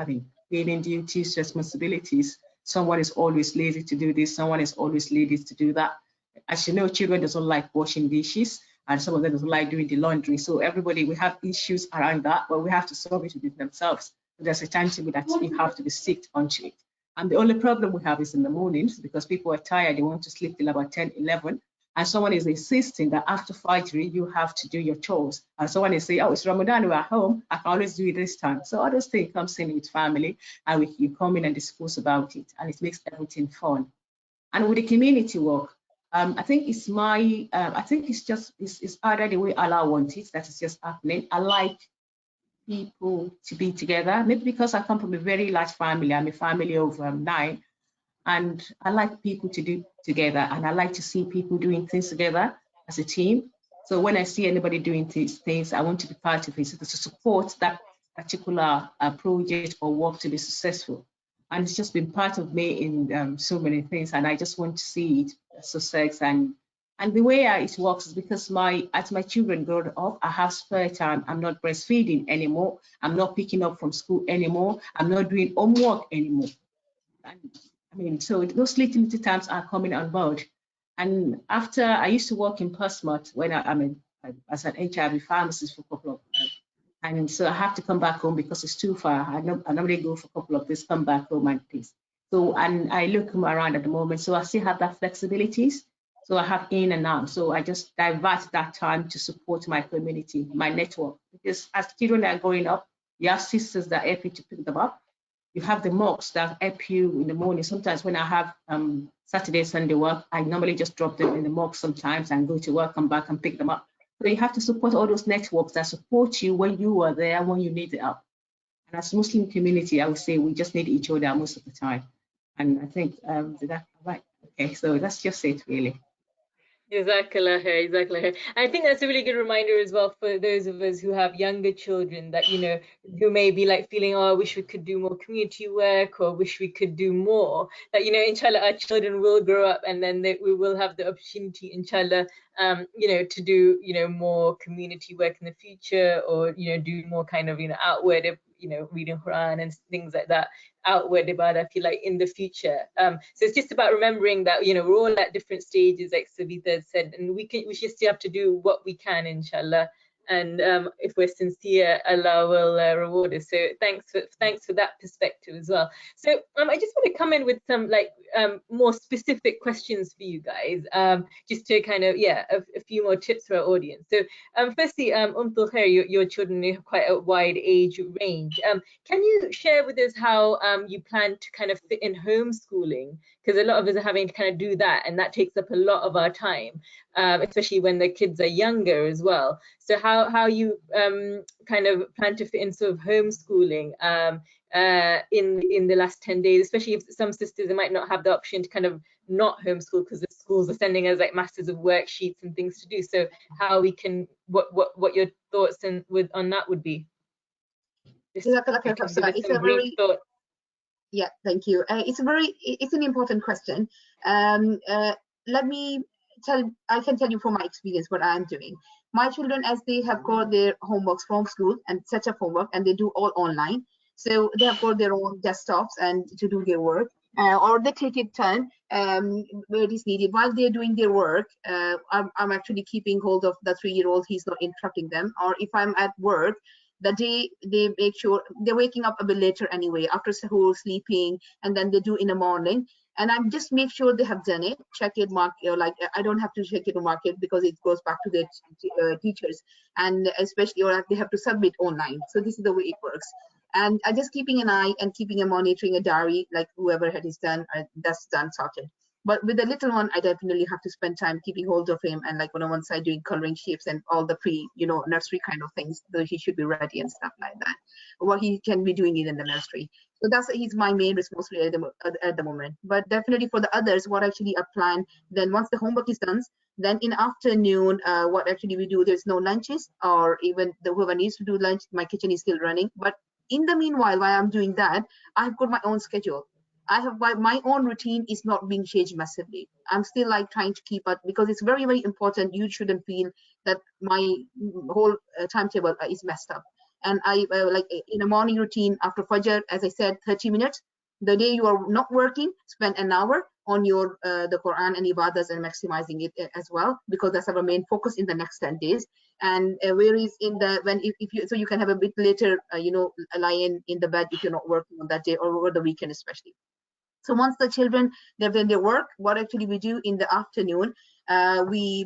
S5: cleaning duties, responsibilities. Someone is always lazy to do this, someone is always lazy to do that. As you know, children doesn't like washing dishes, and some of them doesn't like doing the laundry. So everybody, we have issues around that, but we have to solve it with themselves. So there's a timetable that you have to be stick onto it. And the only problem we have is in the mornings, because people are tired, they want to sleep till about 10, 11. And someone is insisting that after Fajr, you have to do your chores. And someone is saying, oh, it's Ramadan, we're at home, I can always do it this time. So all those things comes in with family, and you come in and discuss about it, and it makes everything fun. And with the community work, I think it's it's either the way Allah wants it, that is just happening. I like people to be together, maybe because I come from a very large family. I'm a family of 9, and I like people to do together, and I like to see people doing things together as a team. So when I see anybody doing these things, I want to be part of it, so to support that particular project or work to be successful. And it's just been part of me in so many things, and I just want to see it success. And the way it works is because as my children grow up, I have spare time. I'm not breastfeeding anymore. I'm not picking up from school anymore. I'm not doing homework anymore. And, so those little times are coming on board. And after I used to work in Portsmouth when as an HIV pharmacist for a couple of and so I have to come back home because it's too far. I normally go for a couple of days, come back home and please. So, and I look around at the moment, so I still have that flexibilities. So I have in and out. So I just divert that time to support my community, my network. Because as children are growing up, you have sisters that help you to pick them up. You have the mocks that help you in the morning. Sometimes when I have Saturday, Sunday work, I normally just drop them in the mocks sometimes and go to work, come back and pick them up. So you have to support all those networks that support you when you are there, when you need help. And as Muslim community, I would say we just need each other most of the time. And I think that's right. Okay, so that's just it, really.
S1: Jazakallah khair, Jazakallah khair. I think that's a really good reminder as well for those of us who have younger children that, who may be like feeling, oh, I wish we could do more community work, or wish we could do more. That, inshallah, our children will grow up, and then we will have the opportunity, inshallah, to do, more community work in the future, or, do more kind of, outward, reading Quran and things like that, outward ibadah, I feel like, in the future. So it's just about remembering that, we're all at different stages, like Savita said, and we just have to do what we can, inshallah. And if we're sincere, Allah will reward us. So thanks for that perspective as well. So I just want to come in with some more specific questions for you guys, just to kind of a few more tips for our audience. So firstly, Khair, your children have quite a wide age range. Can you share with us how you plan to kind of fit in homeschooling? Because a lot of us are having to kind of do that, and that takes up a lot of our time, especially when the kids are younger as well. So how you kind of plan to fit in sort of homeschooling in the last 10 days, especially if some sisters, they might not have the option to kind of not homeschool because the schools are sending us like masses of worksheets and things to do. So how we can, what your thoughts on that would be?
S2: Yeah, thank you. It's an important question. Let me I can tell you from my experience what I'm doing. My children, as they have got their homeworks from school and set up homework, and they do all online. So they have got their own desktops and to do their work, or they take it turn where it is needed. While they're doing their work, I'm actually keeping hold of the 3-year-old. He's not interrupting them. Or if I'm at work, the day they make sure they're waking up a bit later anyway, after school, sleeping, and then they do in the morning. And I just make sure they have done it, check it, mark, I don't have to check it or mark it because it goes back to the teachers, and especially, or they have to submit online. So this is the way it works. And I just keeping an eye and keeping a monitoring a diary, like whoever had is done, that's done, sorted. But with the little one, I definitely have to spend time keeping hold of him, and like on one side doing coloring shapes and all the nursery kind of things, so he should be ready and stuff like that. Or he can be doing it in the nursery. So he's my main responsibility at the moment. But definitely for the others, what actually I plan, then once the homework is done, then in afternoon, what actually we do, there's no lunches, or even whoever needs to do lunch, my kitchen is still running. But in the meanwhile, while I'm doing that, I've got my own schedule. I have my own routine is not being changed massively. I'm still like trying to keep up, because it's very, very important. You shouldn't feel that my whole timetable is messed up. And I like in a morning routine after Fajr, as I said, 30 minutes. The day you are not working, spend an hour on your the Quran and Ibadahs and maximizing it as well, because that's our main focus in the next 10 days. And whereas in the if you, so you can have a bit later, lie in the bed if you're not working on that day or over the weekend especially. So once the children, they've done their work, what actually we do in the afternoon, we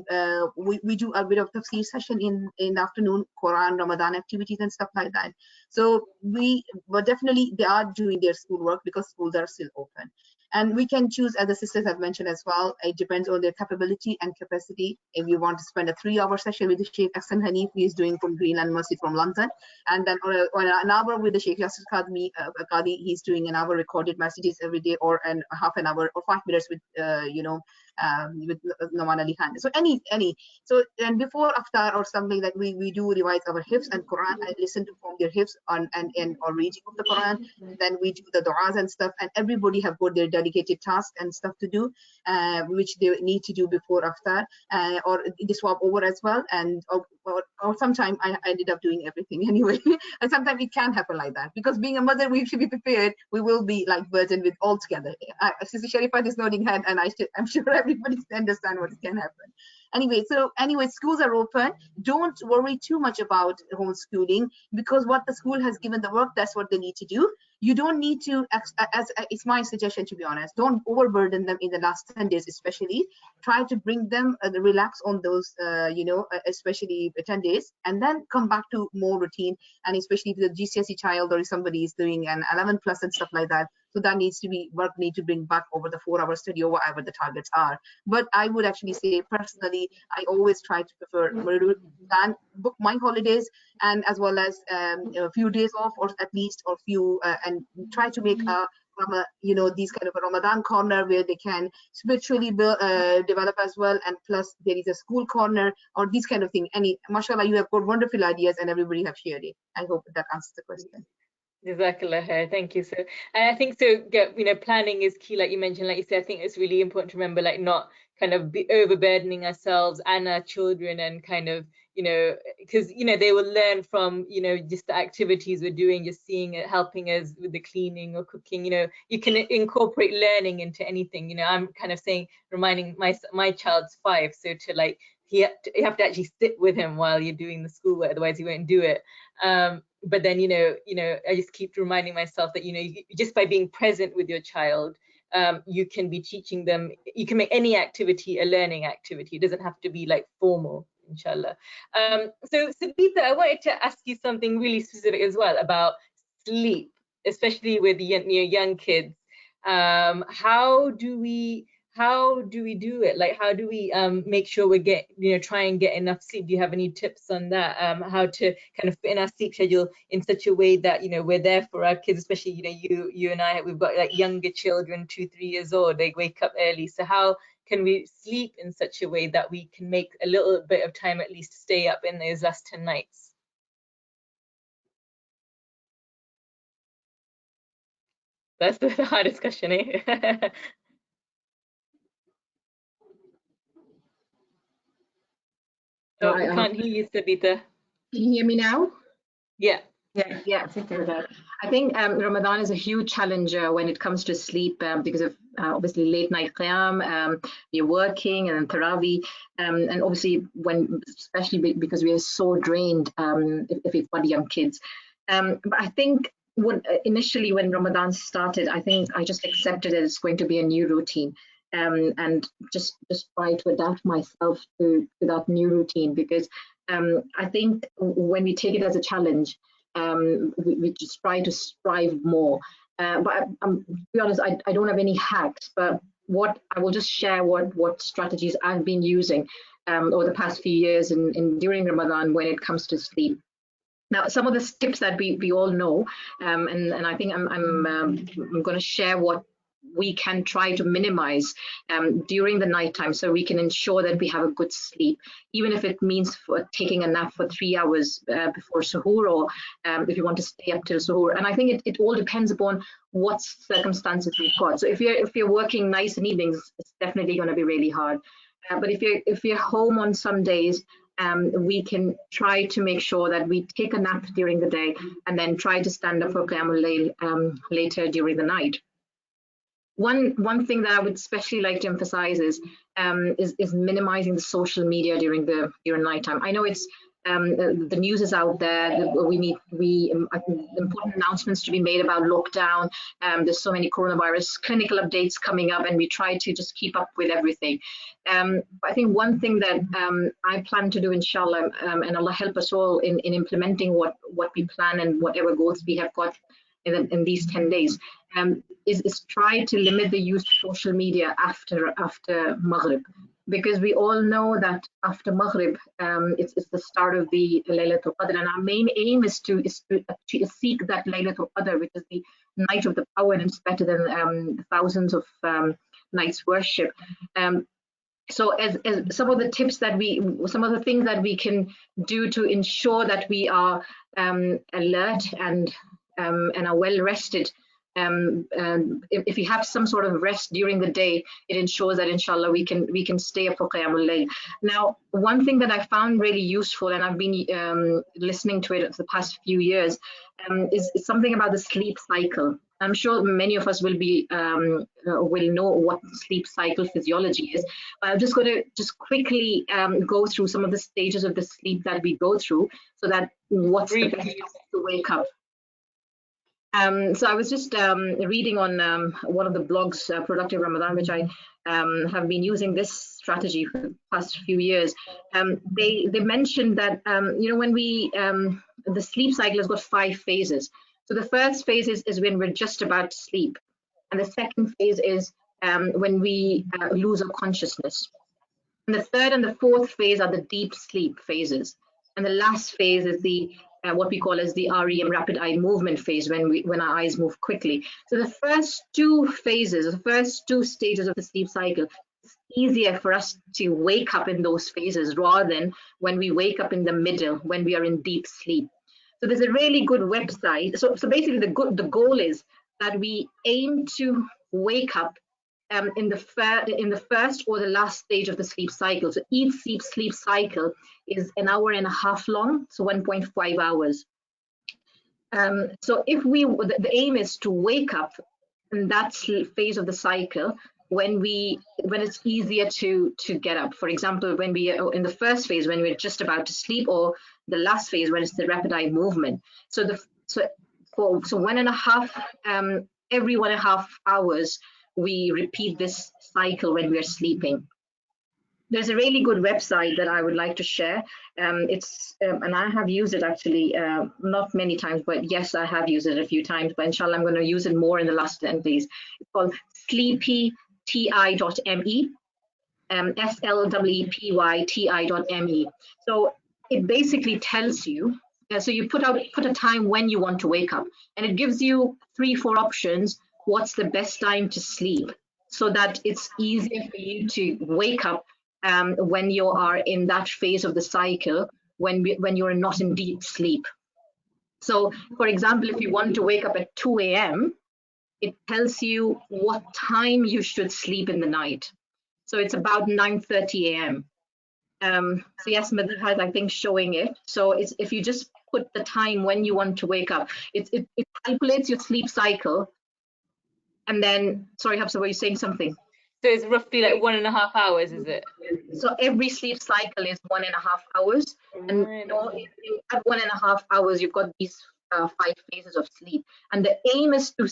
S2: do a bit of tafsir session in the afternoon, Quran, Ramadan activities and stuff like that. So but definitely they are doing their schoolwork because schools are still open. And we can choose, as the sisters have mentioned as well, it depends on their capability and capacity. If you want to spend a 3-hour session with the Sheikh Ahsan Hanif, he is doing from Greenland Masjid from London, and then on an hour with the Sheikh Yasir Qadi, he's doing an hour recorded messages every day, or half an hour or 5 minutes with with Naman Ali Khan. So any so, and before aftar or something, that we do revise our hifz and Quran. I listen to from their hifz and or reading of the Quran. Then we do the du'as and stuff, and everybody have got their dedicated tasks and stuff to do, which they need to do before aftar, or they swap over as well. And or sometimes I ended up doing everything anyway. And sometimes it can happen like that, because being a mother, we should be prepared. We will be like burdened with all together. Sister Sharifat is nodding head, and I'm sure everybody understand what can happen. Anyway, schools are open. Don't worry too much about homeschooling, because what the school has given the work, that's what they need to do. You don't need to, as it's my suggestion, to be honest, don't overburden them in the last 10 days, especially. Try to bring them relax on those, especially 10 days, and then come back to more routine. And especially if the GCSE child or if somebody is doing an 11 plus and stuff like that, so that needs to be work need to bring back over the 4-hour study or whatever the targets are. But I would actually say, personally, I always try to prefer book my holidays, and as well as a few days off, or at least, or few, and try to make these kind of a Ramadan corner where they can spiritually develop as well, and plus there is a school corner or these kind of thing. Mashallah, you have got wonderful ideas and everybody have shared it. I hope that answers the question.
S1: Jazakallah khair. Thank you. So, and I think so, planning is key, like you mentioned. Like you said, I think it's really important to remember, like, not kind of be overburdening ourselves and our children, and kind of, because they will learn from just the activities we're doing, just seeing it, helping us with the cleaning or cooking. You can incorporate learning into anything. I'm kind of saying, reminding my child's 5, so to like, you have to actually sit with him while you're doing the schoolwork, otherwise he won't do it. But then I just keep reminding myself that just by being present with your child, you can be teaching them. You can make any activity a learning activity. It doesn't have to be like formal, inshallah. So Sabita, I wanted to ask you something really specific as well about sleep, especially with young kids. How do we do it? Like, how do we make sure we try and get enough sleep? Do you have any tips on that? How to kind of fit in our sleep schedule in such a way that we're there for our kids, especially you and I, we've got like younger children, 2-3 years old, they wake up early. So how can we sleep in such a way that we can make a little bit of time at least to stay up in those last 10 nights? That's the hardest question, eh? Oh, we can't hear you, Sabita.
S3: Can you hear me now?
S1: Yeah.
S3: Yeah, I think Ramadan is a huge challenge when it comes to sleep, because of obviously late night qiyam, you're working, and then Taraweeh, and obviously especially because we are so drained if we've got young kids. But I think initially when Ramadan started, I think I just accepted that it's going to be a new routine. And just try to adapt myself to that new routine, because I think when we take it as a challenge, we just try to strive more. But to be honest, I don't have any hacks, but what I will just share what strategies I've been using over the past few years during Ramadan when it comes to sleep. Now, some of the tips that we all know, and I think I'm going to share what we can try to minimize during the nighttime, so we can ensure that we have a good sleep, even if it means for taking a nap for 3 hours before suhoor, or if you want to stay up till suhoor. And I think it all depends upon what circumstances you've got. So if you're working nights and evenings, it's definitely going to be really hard. But if you're home on some days, we can try to make sure that we take a nap during the day and then try to stand up for Qiyamul Layl later during the night. One thing that I would especially like to emphasize is minimizing the social media during nighttime. I know it's the news is out there. We need important announcements to be made about lockdown. There's so many coronavirus clinical updates coming up, and we try to just keep up with everything. I think one thing that I plan to do, inshallah, and Allah help us all in implementing what we plan and whatever goals we have got in these 10 days, is try to limit the use of social media after Maghrib, because we all know that after Maghrib it's the start of the Laylatul Qadr, and our main aim is to seek that Laylatul Qadr, which is the night of the power, and it's better than thousands of nights worship. So as some of the tips some of the things that we can do to ensure that we are alert and are well rested. If you have some sort of rest during the day, it ensures that inshallah we can stay up for Qiyamul Layl. Now, one thing that I found really useful, and I've been listening to it for the past few years, is something about the sleep cycle. I'm sure many of us will know what sleep cycle physiology is. But I'm just going to quickly go through some of the stages of the sleep that we go through, so that what's the best time to wake up. So I was just reading on one of the blogs, Productive Ramadan, which I have been using this strategy for the past few years. They mentioned that when the sleep cycle has got 5 phases. So the first phase is when we're just about to sleep, and the second phase is when we lose our consciousness. And the third and the fourth phase are the deep sleep phases, and the last phase is the what we call as the REM, rapid eye movement phase, when our eyes move quickly. So the first 2 phases, the first 2 stages of the sleep cycle, it's easier for us to wake up in those phases rather than when we wake up in the middle, when we are in deep sleep. So there's a really good website. So basically the goal is that we aim to wake up in the first or the last stage of the sleep cycle. So each sleep cycle is an hour and a half long, so 1.5 hours. So if the aim is to wake up in that phase of the cycle when it's easier to get up. For example, when we are in the first phase, when we're just about to sleep, or the last phase when it's the rapid eye movement. So every 1.5 hours we repeat this cycle when we're sleeping. There's a really good website that I would like to share. And I have used it actually, not many times, but yes, I have used it a few times, but inshallah, I'm going to use it more in the last 10 days. It's called sleepyti.me, sleepyti.me. So it basically tells you, so you put a time when you want to wake up, and it gives you 3-4 options. What's the best time to sleep, so that it's easier for you to wake up when you are in that phase of the cycle, when you're not in deep sleep. So, for example, if you want to wake up at 2 a.m., it tells you what time you should sleep in the night. So it's about 9:30 a.m. So yes, Madhu has, I think, showing it. So it's, if you just put the time when you want to wake up, it calculates your sleep cycle. And then, sorry, Hafsa, were you saying something?
S1: So it's roughly like 1.5 hours, is it?
S3: So every sleep cycle is 1.5 hours. And in at 1.5 hours, you've got these 5 phases of sleep. And the aim is to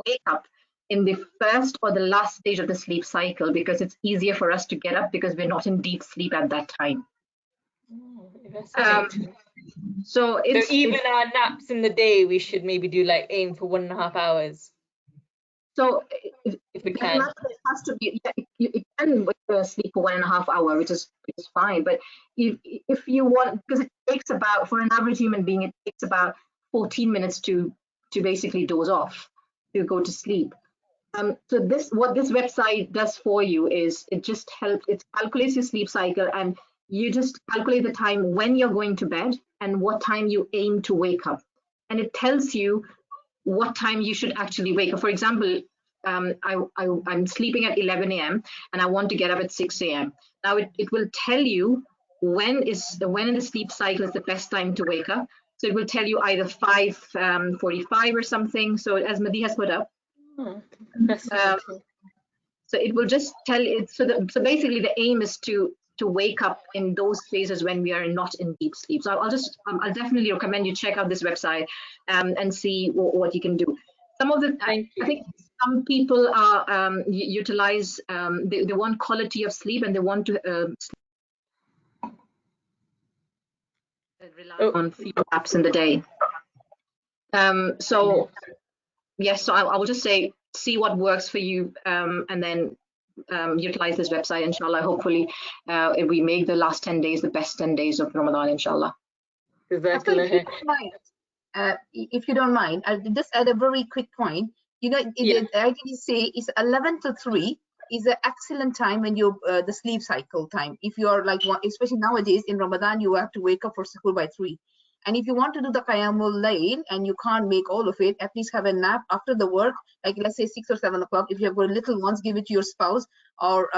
S3: wake up in the first or the last stage of the sleep cycle, because it's easier for us to get up because we're not in deep sleep at that time. So
S1: even our naps in the day, we should maybe do aim for 1.5 hours.
S3: So
S1: if it
S3: doesn't
S1: can?
S3: matter, it has to be. Yeah, it can sleep for 1.5 hours, which is fine. But if you want, because it takes about, for an average human being, it takes about 14 minutes to basically doze off, to go to sleep. So what this website does for you is it just helps. It calculates your sleep cycle, and you just calculate the time when you're going to bed and what time you aim to wake up, and it tells you what time you should actually wake up. For example, I'm sleeping at 11 a.m. and I want to get up at 6 a.m. Now it will tell you when in the sleep cycle is the best time to wake up. So it will tell you either 5:45 or something. So as Madi has put up.
S1: Oh, fascinating.
S3: So it will just tell it. So basically the aim is to wake up in those phases when we are not in deep sleep. So I'll definitely recommend you check out this website and see what you can do. Some of the, I think some people are utilize, they want quality of sleep and they want to rely on few naps in the day. So yes, so I will just say, see what works for you, and then utilize this website, inshallah. Hopefully, if we make the last 10 days the best 10 days of Ramadan, inshallah.
S2: If you don't mind, I'll just add a very quick point. You know, I can say it's 11 to 3 is an excellent time when you the sleep cycle time. If you are like, especially nowadays in Ramadan, you have to wake up for suhoor by 3. And if you want to do the Qiyamul Layl and you can't make all of it, at least have a nap after the work, like let's say 6 or 7 o'clock. If you have got little ones, give it to your spouse, or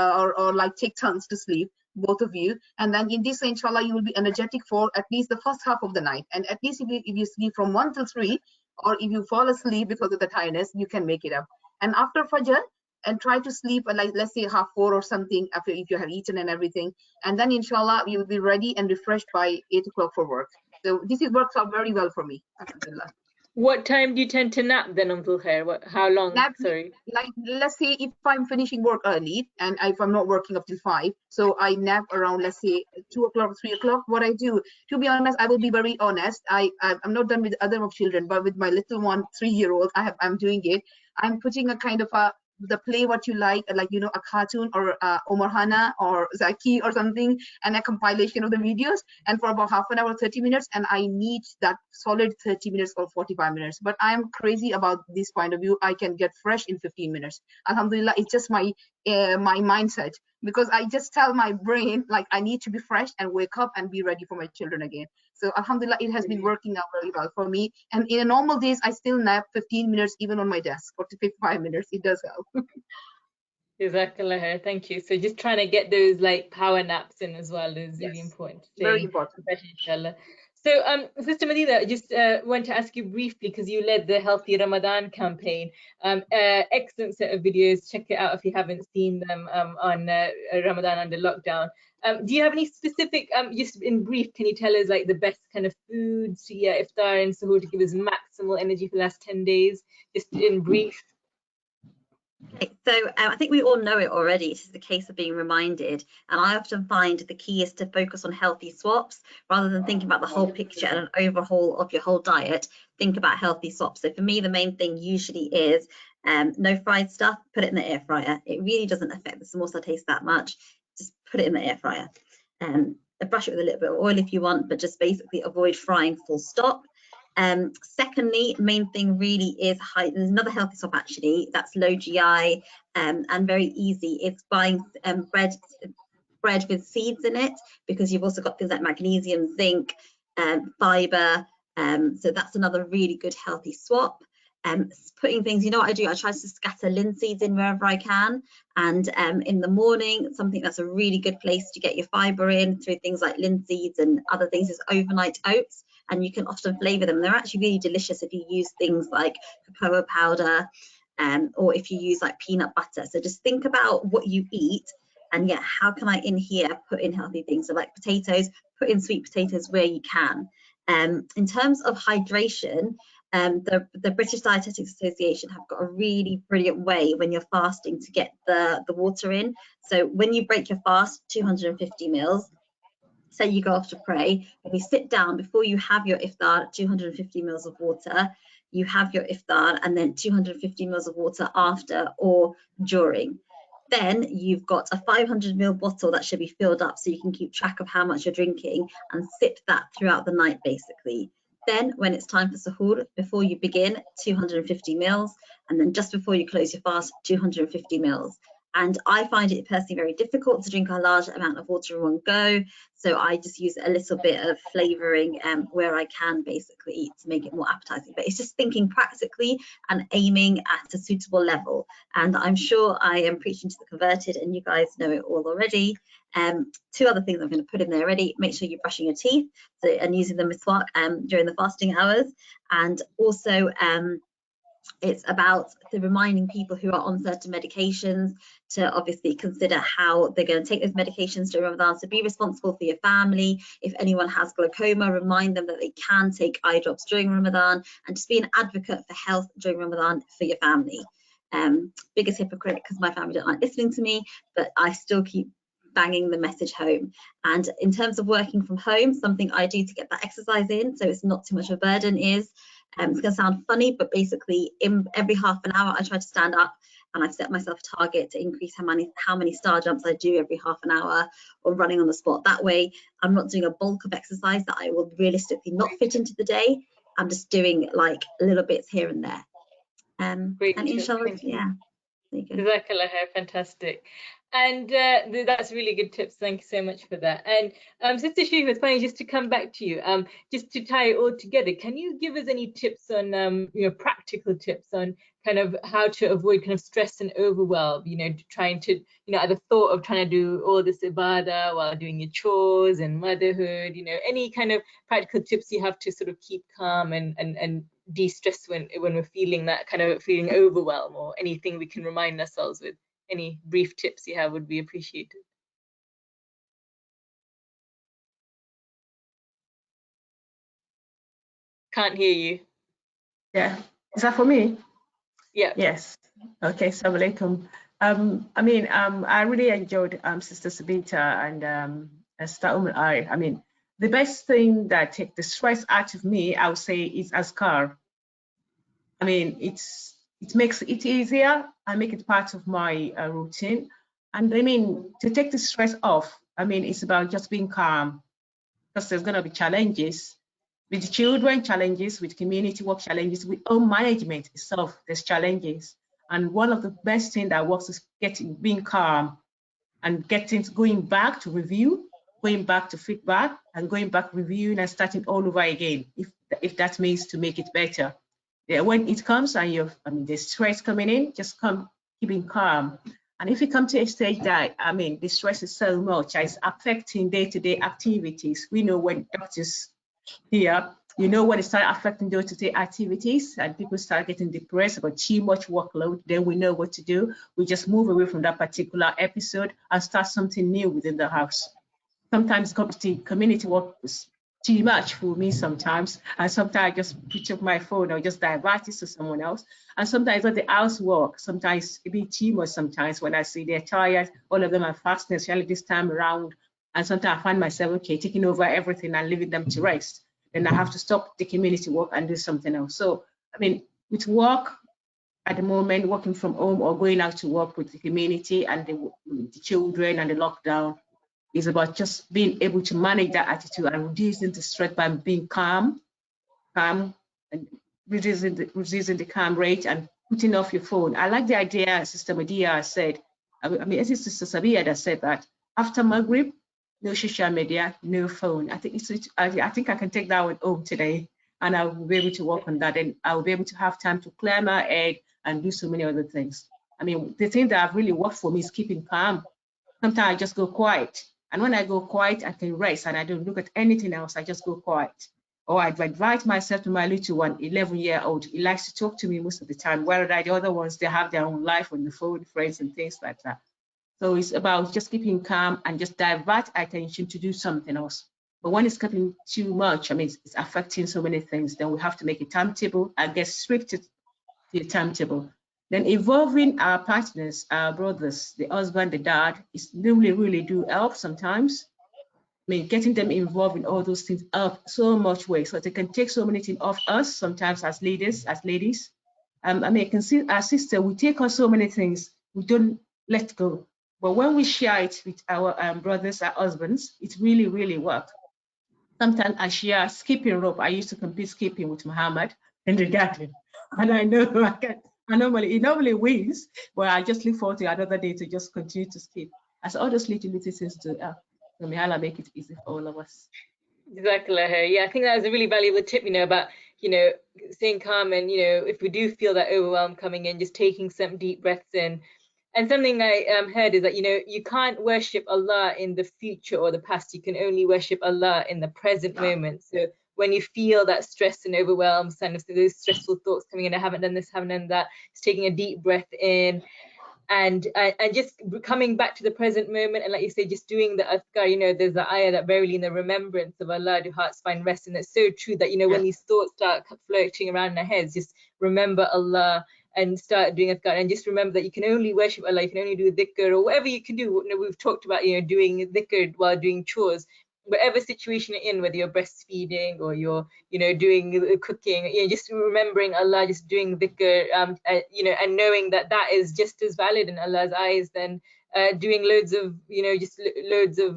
S2: like take turns to sleep, both of you. And then in this, inshallah, you will be energetic for at least the first half of the night. And at least if you sleep from 1 till 3, or if you fall asleep because of the tiredness, you can make it up. And after Fajr, and try to sleep like let's say 3:30 or something after, if you have eaten and everything. And then inshallah, you will be ready and refreshed by 8 o'clock for work. So this works out very well for me. Alhamdulillah.
S1: What time do you tend to nap then, Khair? How long?
S2: Nap,
S1: sorry.
S2: Like let's say if I'm finishing work early and if I'm not working up till 5, so I nap around let's say 2 o'clock, 3 o'clock. What I do, to be honest, I will be very honest. I'm not done with other children, but with my little one, 3-year-old, I'm doing it. I'm putting a kind of the play what you like you know, a cartoon or Omar Hana or Zaki or something, and a compilation of the videos, and for about half an hour, 30 minutes, and I need that solid 30 minutes or 45 minutes. But I'm crazy about this point of view. I can get fresh in 15 minutes. Alhamdulillah, it's just my my mindset, because I just tell my brain like I need to be fresh and wake up and be ready for my children again. So alhamdulillah, it has been working out very well for me. And in normal days, I still nap 15 minutes even on my desk, or 55 minutes. It does help.
S1: Jazakallah, thank you. So just trying to get those like power naps in as well is really important.
S2: Very important.
S1: Inshallah. So Sister Madina, I just want to ask you briefly, because you led the Healthy Ramadan campaign. Excellent set of videos. Check it out if you haven't seen them on Ramadan under lockdown. Do you have any specific, just in brief, can you tell us like the best kind of foods, iftar and suhoor, to give us maximal energy for the last 10 days, just in brief?
S4: Okay, so I think we all know it already. It's just a case of being reminded. And I often find the key is to focus on healthy swaps rather than thinking about the whole picture and an overhaul of your whole diet. Think about healthy swaps. So for me, the main thing usually is no fried stuff, put it in the air fryer. It really doesn't affect the samosa taste that much. Just put it in the air fryer. Brush it with a little bit of oil if you want, but just basically avoid frying full stop. Secondly, main thing really is there's another healthy swap actually that's low GI and very easy. It's buying bread with seeds in it, because you've also got things like magnesium, zinc, fiber. So that's another really good healthy swap. Putting things, you know what I do? I try to scatter linseeds in wherever I can, and in the morning, something that's a really good place to get your fiber in through things like linseeds and other things is overnight oats. And you can often flavor them. They're actually really delicious if you use things like cocoa powder, or if you use like peanut butter. So just think about what you eat, and yeah, how can I in here put in healthy things? So like potatoes, put in sweet potatoes where you can. In terms of hydration, the British Dietetics Association have got a really brilliant way when you're fasting to get the water in. So when you break your fast, 250 mils. Say you go off to pray, when you sit down before you have your iftar, 250 mils of water, you have your iftar, and then 250 mils of water after or during. Then you've got a 500 ml bottle that should be filled up so you can keep track of how much you're drinking and sip that throughout the night, basically. Then when it's time for suhoor, before you begin, 250 mils, and then just before you close your fast, 250 mils. And I find it personally very difficult to drink a large amount of water in one go. So I just use a little bit of flavouring where I can, basically, to make it more appetizing. But it's just thinking practically and aiming at a suitable level. And I'm sure I am preaching to the converted, and you guys know it all already. Two other things I'm going to put in there already. Make sure you're brushing your teeth and using the miswak during the fasting hours. And also, it's about reminding people who are on certain medications to obviously consider how they're going to take those medications during Ramadan. So be responsible for your family. If anyone has glaucoma, remind them that they can take eye drops during Ramadan, and just be an advocate for health during Ramadan for your family. Biggest hypocrite, because my family don't like listening to me, but I still keep banging the message home. And in terms of working from home, something I do to get that exercise in so it's not too much of a burden is, it's going to sound funny, but basically in every half an hour I try to stand up, and I've set myself a target to increase how many star jumps I do every half an hour, or running on the spot. That way I'm not doing a bulk of exercise that I will realistically not fit into the day. I'm just doing like little bits here and there.
S1: Great
S4: and inshallah, yeah.
S1: Jazakallah khair, fantastic. And that's really good tips. Thank you so much for that. And Sister Shiva, it's funny, just to come back to you, just to tie it all together, can you give us any tips on, practical tips on kind of how to avoid kind of stress and overwhelm, trying to, at the thought of trying to do all this ibadah while doing your chores and motherhood, any kind of practical tips you have to sort of keep calm and de-stress when we're feeling that kind of feeling overwhelmed, or anything we can remind ourselves with? Any brief tips you have would be appreciated. Can't hear you.
S5: Yeah, is that for me?
S1: Yeah.
S5: Yes. Okay, assalamu alaikum. I really enjoyed Sister Sabita and Sister I mean, the best thing that take the stress out of me, I would say, is azkar. I mean, it makes it easier. I make it part of my routine. And I mean, to take the stress off, I mean, it's about just being calm, because there's going to be challenges with children, challenges with community work, challenges with own management itself. There's challenges. And one of the best things that works is being calm and going back to review, going back to feedback, and going back reviewing and starting all over again, if that means to make it better. Yeah, when it comes and there's stress coming in, just keeping calm. And if you come to a stage that, the stress is so much, it's affecting day-to-day activities. We know when doctors here, when it starts affecting day-to-day activities and people start getting depressed about too much workload, then we know what to do. We just move away from that particular episode and start something new within the house. Sometimes community work is too much for me sometimes, and sometimes I just pick up my phone or just divert it to someone else. And sometimes at the housework, sometimes it be too much. Sometimes when I see they're tired, all of them are fasting, especially this time around, and sometimes I find myself taking over everything and leaving them to rest. Then I have to stop the community work and do something else. So with work at the moment, working from home or going out to work with the community and the children and the lockdown, is about just being able to manage that attitude and reducing the stress by being calm, and reducing the calm rate and putting off your phone. I like the idea Sister Medea said. It's Sister Sabia that said that after Maghrib, no social media, no phone. I think I can take that one home today, and I will be able to work on that, and I will be able to have time to clear my head and do so many other things. The thing that have really worked for me is keeping calm. Sometimes I just go quiet. And when I go quiet, I can rest and I don't look at anything else. I just go quiet. Or I invite myself to my little one, 11-year-old. He likes to talk to me most of the time. Whereas the other ones, they have their own life on the phone, friends and things like that. So it's about just keeping calm and just divert attention to do something else. But when it's getting too much, it's affecting so many things, then we have to make a timetable and get strict to the timetable. Then involving our partners, our brothers, the husband, the dad, is really do help sometimes. getting them involved in all those things up so much way, so they can take so many things off us sometimes as ladies. I can see our sister, we take on so many things, we don't let go. But when we share it with our brothers, our husbands, it really, really works. Sometimes I share skipping rope. I used to compete skipping with Muhammad in the garden. And I know he normally wins, but I just look forward to another day to just continue to skip. As all those little things to so may Allah make it easy for all of us.
S1: Exactly. Yeah, I think that was a really valuable tip, about, staying calm, and, if we do feel that overwhelm coming in, just taking some deep breaths in. And something I heard is that, you can't worship Allah in the future or the past. You can only worship Allah in the present moment. So when you feel that stress and overwhelm, kind of those stressful thoughts coming in, I haven't done this, haven't done that, just taking a deep breath in, and just coming back to the present moment, and like you say, just doing the adhkar. There's the ayah that verily in the remembrance of Allah do hearts find rest, and it's so true that when these thoughts start floating around in our heads, just remember Allah and start doing adhkar, and just remember that you can only worship Allah, you can only do dhikr or whatever you can do. We've talked about doing dhikr while doing chores, whatever situation you're in, whether you're breastfeeding or you're doing cooking, just remembering Allah, just doing dhikr, and knowing that that is just as valid in Allah's eyes than doing loads of loads of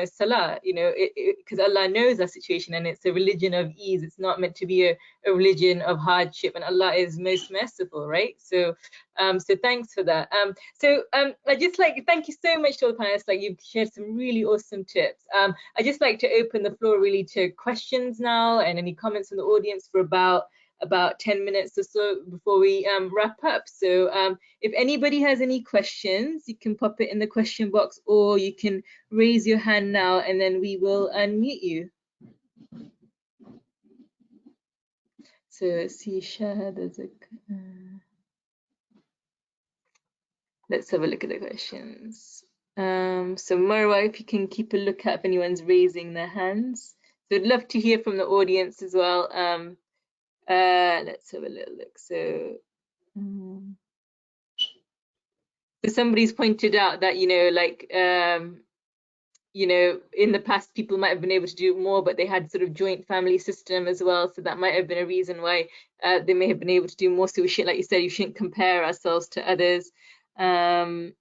S1: salah, because Allah knows our situation, and it's a religion of ease. It's not meant to be a religion of hardship, and Allah is most merciful, right? So so thanks for that. I just thank you so much to all the panelists. You've shared some really awesome tips. I just like to open the floor really to questions now, and any comments from the audience for about 10 minutes or so before we wrap up. So if anybody has any questions, you can pop it in the question box, or you can raise your hand now, and then we will unmute you. So see, let's have a look at the questions. So Marwa, if you can keep a look at if anyone's raising their hands. So I'd love to hear from the audience as well. Let's have a little look. So somebody's pointed out that in the past people might have been able to do more, but they had sort of joint family system as well, so that might have been a reason why they may have been able to do more. So we should, like you said, you shouldn't compare ourselves to others.
S2: I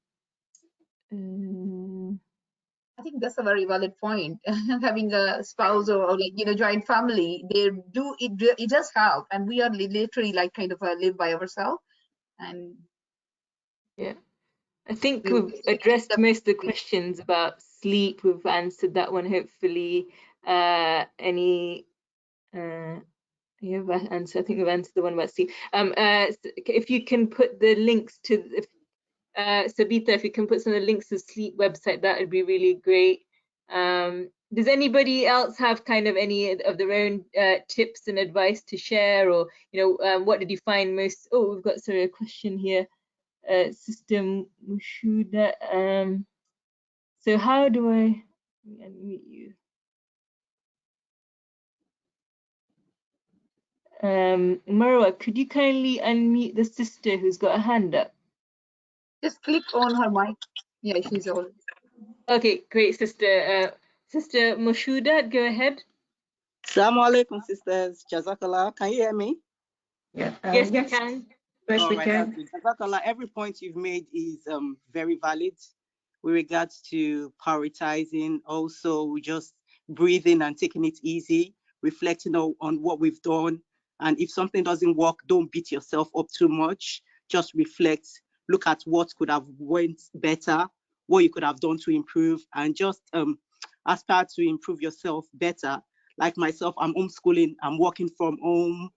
S2: think that's a very valid point. Having a spouse or joint family, it does help, and we are literally kind of live by ourselves. And
S1: yeah, I think we've addressed most of the questions about sleep. We've answered that one, hopefully. You've answered, I think we've answered the one about sleep. If you can put the links to Sabita, if you can put some of the links to the sleep website, that would be really great. Does anybody else have kind of any of their own tips and advice to share, or what did you find most? Oh, we've got a question here, Sister Mushuda. So how do I unmute you? Marwa, could you kindly unmute the sister who's got a hand up?
S2: Just click on her mic. Yeah, she's all.
S1: Okay, great, Sister. Sister Mushuda, go ahead.
S6: Assalamu alaikum, sisters. Jazakallah. Can you hear me?
S5: Yeah.
S1: Yes, we can.
S5: Yes, we can.
S6: Jazakallah. Every point you've made is very valid with regards to prioritizing, also just breathing and taking it easy, reflecting on what we've done. And if something doesn't work, don't beat yourself up too much. Just reflect, look at what could have went better, what you could have done to improve, and just aspire to improve yourself better. Like myself, I'm homeschooling, I'm working from home,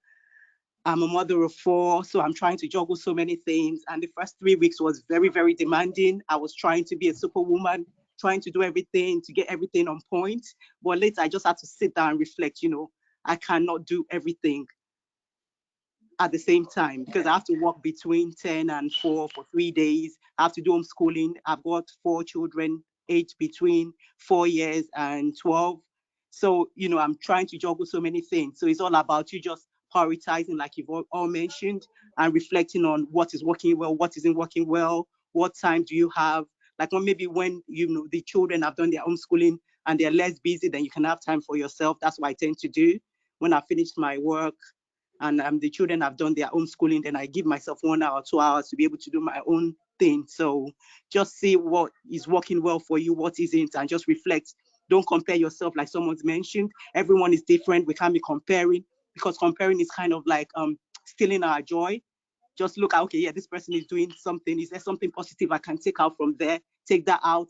S6: I'm a mother of 4, so I'm trying to juggle so many things. And the first 3 weeks was very, very demanding. I was trying to be a superwoman, trying to do everything, to get everything on point. But later I just had to sit down and reflect, I cannot do everything at the same time because I have to work between 10 and 4 for 3 days. I have to do homeschooling. I've got 4 children aged between 4 years and 12. So, I'm trying to juggle so many things. So it's all about you just prioritizing, like you've all mentioned, and reflecting on what is working well, what isn't working well, what time do you have. Like when the children have done their homeschooling and they're less busy, then you can have time for yourself. That's what I tend to do when I finish my work and the children have done their homeschooling, then I give myself 1 hour, 2 hours to be able to do my own thing. So just see what is working well for you, what isn't, and just reflect. Don't compare yourself like someone's mentioned. Everyone is different. We can't be comparing, because comparing is kind of like stealing our joy. Just look at, okay, yeah, this person is doing something. Is there something positive I can take out from there? Take that out,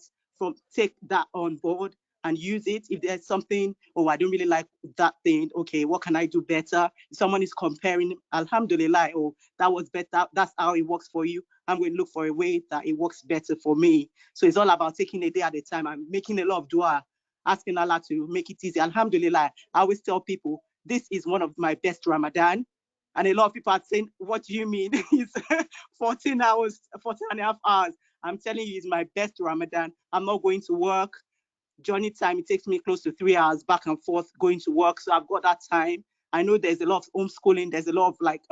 S6: take that on board and use it. If there's something, oh, I don't really like that thing, okay, what can I do better? If someone is comparing, alhamdulillah, oh, that was better, that's how it works for you. I'm going to look for a way that it works better for me. So it's all about taking a day at a time. I'm making a lot of dua, asking Allah to make it easy. Alhamdulillah, I always tell people, this is one of my best Ramadan. And a lot of people are saying, what do you mean? It's 14 hours, 14 and a half hours. I'm telling you, it's my best Ramadan. I'm not going to work. Journey time, it takes me close to 3 hours back and forth going to work. So I've got that time. I know there's a lot of homeschooling. There's a lot of like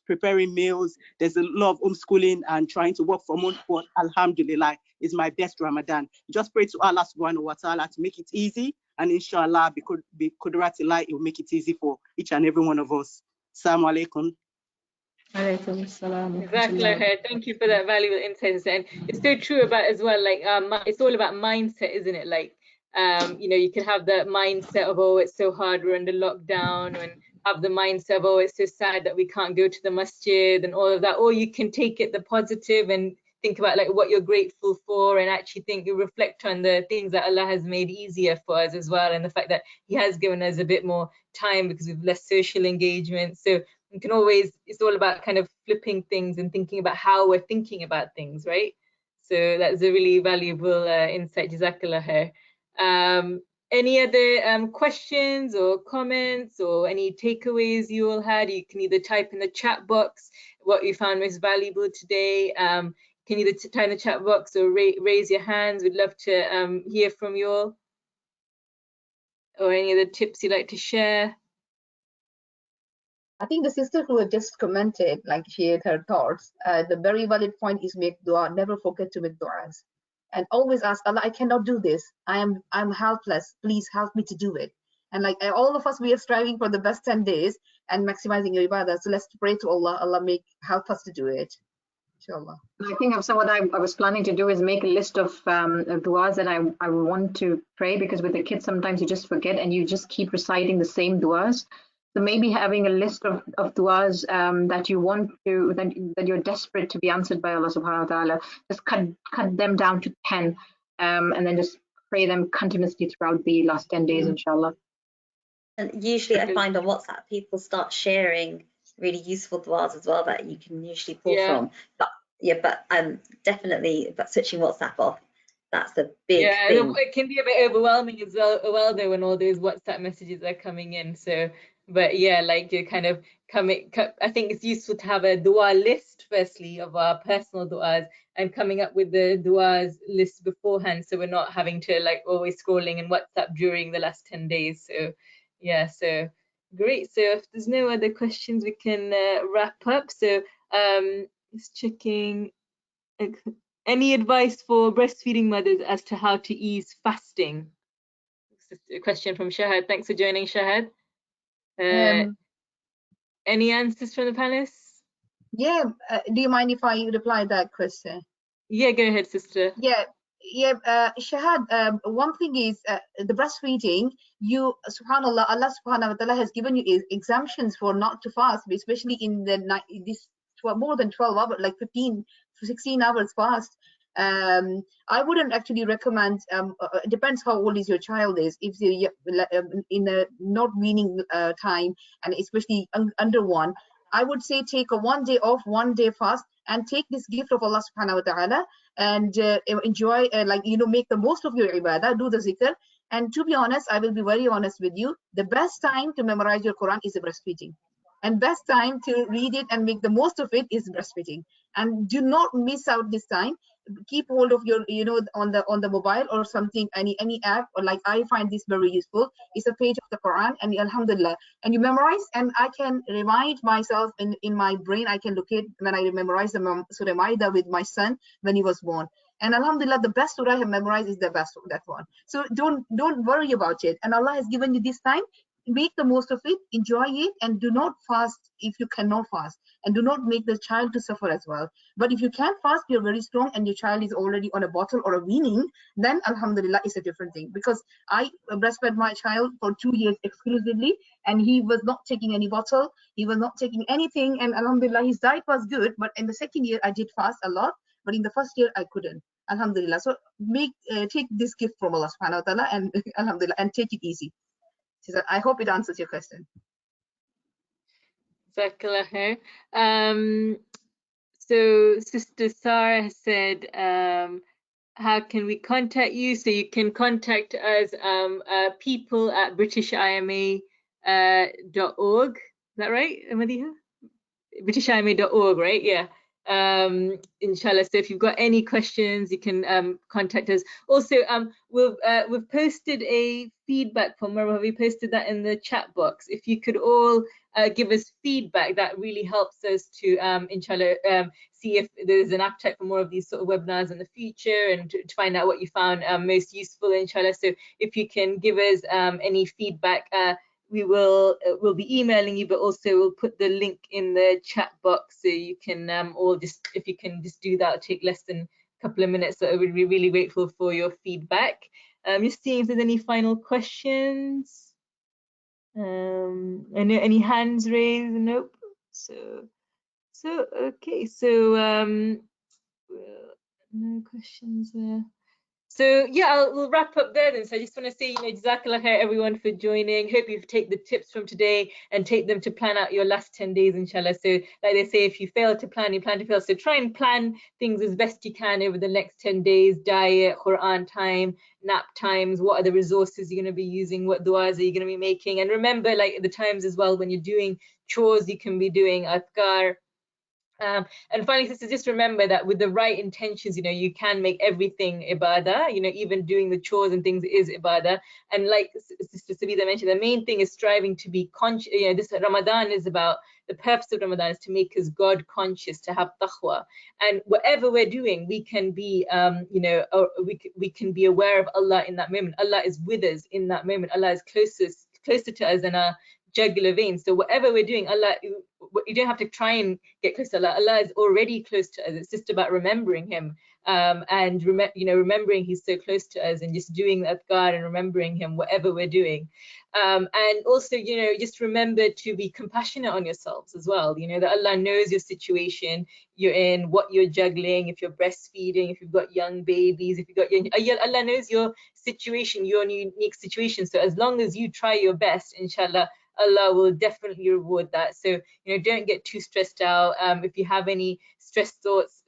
S6: preparing meals. There's a lot of homeschooling and trying to work from home. But alhamdulillah, it's my best Ramadan. Just pray to Allah subhanahu wa ta'ala to make it easy. And inshallah, because it will make it easy for each and every one of us. Assalamu alaikum.
S1: Thank you for that valuable insights. And it's so true about as well, like it's all about mindset, isn't it? Like you know, you can have the mindset of, oh, it's so hard, we're under lockdown, and have the mindset of, oh, it's so sad that we can't go to the masjid and all of that. Or you can take it the positive and think about like what you're grateful for, and actually reflect on the things that Allah has made easier for us as well, and the fact that He has given us a bit more time because we've less social engagement. So you can always, it's all about kind of flipping things and thinking about how we're thinking about things, right? So that's a really valuable insight. Jazakallah khair. Any other questions or comments or any takeaways you all had? You can either type in the chat box what you found most valuable today. You can either type in the chat box or raise your hands. We'd love to hear from you all. Or any other tips you'd like to share.
S2: I think the sister who had just commented, like shared her thoughts, the very valid point is make dua. Never forget to make duas, and always ask Allah, I cannot do this. I'm helpless. Please help me to do it. And like all of us, we are striving for the best 10 days and maximizing your ibadah. So let's pray to Allah. Allah help us to do it. Inshallah.
S3: I think what I was planning to do is make a list of duas that I want to pray, because with the kids sometimes you just forget and you just keep reciting the same duas. So maybe having a list of duas that you want to, that you're desperate to be answered by Allah subhanahu wa ta'ala, just cut them down to 10 and then just pray them continuously throughout the last 10 days, inshallah.
S4: And usually I find on WhatsApp people start sharing really useful duas as well that you can usually pull from. But definitely, switching WhatsApp off, that's the big thing.
S1: It can be a bit overwhelming as well though when all those WhatsApp messages are coming in. So, but yeah, like you're kind of I think it's useful to have a dua list firstly of our personal duas, and coming up with the duas list beforehand, so we're not having to like always scrolling in WhatsApp during the last 10 days. So yeah, so great. So if there's no other questions, we can wrap up. So just checking. Any advice for breastfeeding mothers as to how to ease fasting? A question from Shahad. Thanks for joining, Shahad. Any answers from the panelists?
S2: Yeah. Do you mind if I reply that question?
S1: Yeah, go ahead, sister.
S2: Shahad, one thing is the breastfeeding, subhanallah, Allah subhanahu wa ta'ala has given you exemptions for not to fast, especially in this more than 12 hours, like 15 to 16 hours fast. I wouldn't actually recommend, it depends how old is your child is. If they're in a not weaning time, and especially under one, I would say take a 1 day off, 1 day fast, and take this gift of Allah subhanahu wa ta'ala and enjoy, make the most of your ibadah, do the zikr. And to be honest, I will be very honest with you, the best time to memorize your Quran is the breastfeeding. And best time to read it and make the most of it is breastfeeding. And do not miss out this time. Keep hold of your, on the mobile or something, any app, or like I find this very useful. It's a page of the Quran, and alhamdulillah, and you memorize. And I can remind myself in my brain, I can locate when I memorize the Surah Maida with my son when he was born. And alhamdulillah, the best surah I have memorized is the best, that one. So don't worry about it. And Allah has given you this time. Make the most of it, enjoy it, and do not fast if you cannot fast, and do not make the child to suffer as well. But if you can fast, you're very strong, and your child is already on a bottle or a weaning, then alhamdulillah is a different thing. Because I breastfed my child for 2 years exclusively, and he was not taking any bottle, he was not taking anything, and alhamdulillah his diet was good. But in the second year I did fast a lot, but in the first year I couldn't, alhamdulillah. So take this gift from Allah subhanahu wa ta'ala, and alhamdulillah, and take it easy. So I hope it answers your question.
S1: So Sister Sarah said, how can we contact you? So you can contact us, people at britishima.org. Is that right, Madiha? britishima.org, right? Yeah. Inshallah. So if you've got any questions, you can contact us. Also, we've posted a feedback form. We posted that in the chat box. If you could all give us feedback, that really helps us to inshallah see if there's an appetite for more of these sort of webinars in the future, and to find out what you found most useful, inshallah. So if you can give us any feedback, we'll be emailing you, but also we'll put the link in the chat box, so you can all just, if you can just do that, it'll take less than a couple of minutes. So I would be really grateful for your feedback. Just seeing if there's any final questions. Any hands raised? Nope. So okay. So no questions there. So yeah, we'll wrap up there then. So I just want to say, Jazakallah khair everyone for joining. Hope you take the tips from today and take them to plan out your last 10 days, inshallah. So like they say, if you fail to plan, you plan to fail. So try and plan things as best you can over the next 10 days, diet, Quran time, nap times, what are the resources you're going to be using, what du'as are you going to be making. And remember, like at the times as well, when you're doing chores, you can be doing adhkar. And finally, sisters, just remember that with the right intentions, you can make everything ibadah. Even doing the chores and things is ibadah. And like Sister Sabita mentioned, the main thing is striving to be conscious. This Ramadan is about, the purpose of Ramadan is to make us God conscious, to have taqwa. And whatever we're doing, we can be, we can be aware of Allah in that moment. Allah is with us in that moment. Allah is closer to us than our jugular veins. So whatever we're doing, Allah, you don't have to try and get close to Allah. Allah is already close to us. It's just about remembering Him, and remembering He's so close to us, and just doing the adhkar and remembering Him whatever we're doing. And also, just remember to be compassionate on yourselves as well. That Allah knows your situation you're in, what you're juggling, if you're breastfeeding, if you've got young babies, if you've got Allah knows your situation, your unique situation. So as long as you try your best, inshallah, Allah will definitely reward that. So don't get too stressed out. If you have any stress thoughts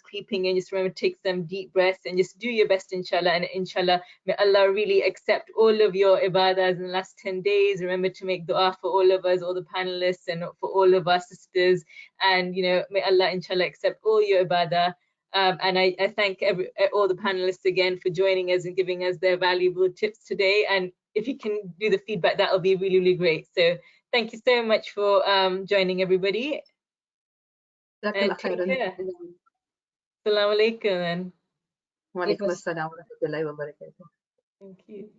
S1: creeping in, just remember to take some deep breaths and just do your best, inshallah. And inshallah, may Allah really accept all of your ibadahs in the last 10 days. Remember to make dua for all of us, all the panelists, and for all of our sisters. And may Allah inshallah accept all your ibadah. And I thank all the panelists again for joining us and giving us their valuable tips today. And if you can do the feedback, that'll be really, really great. So thank you so much for joining, everybody. And take care. Assalamu alaikum.
S2: Wa alaikum assalam wa rahmatullahi wa barakatuh.
S1: Thank you.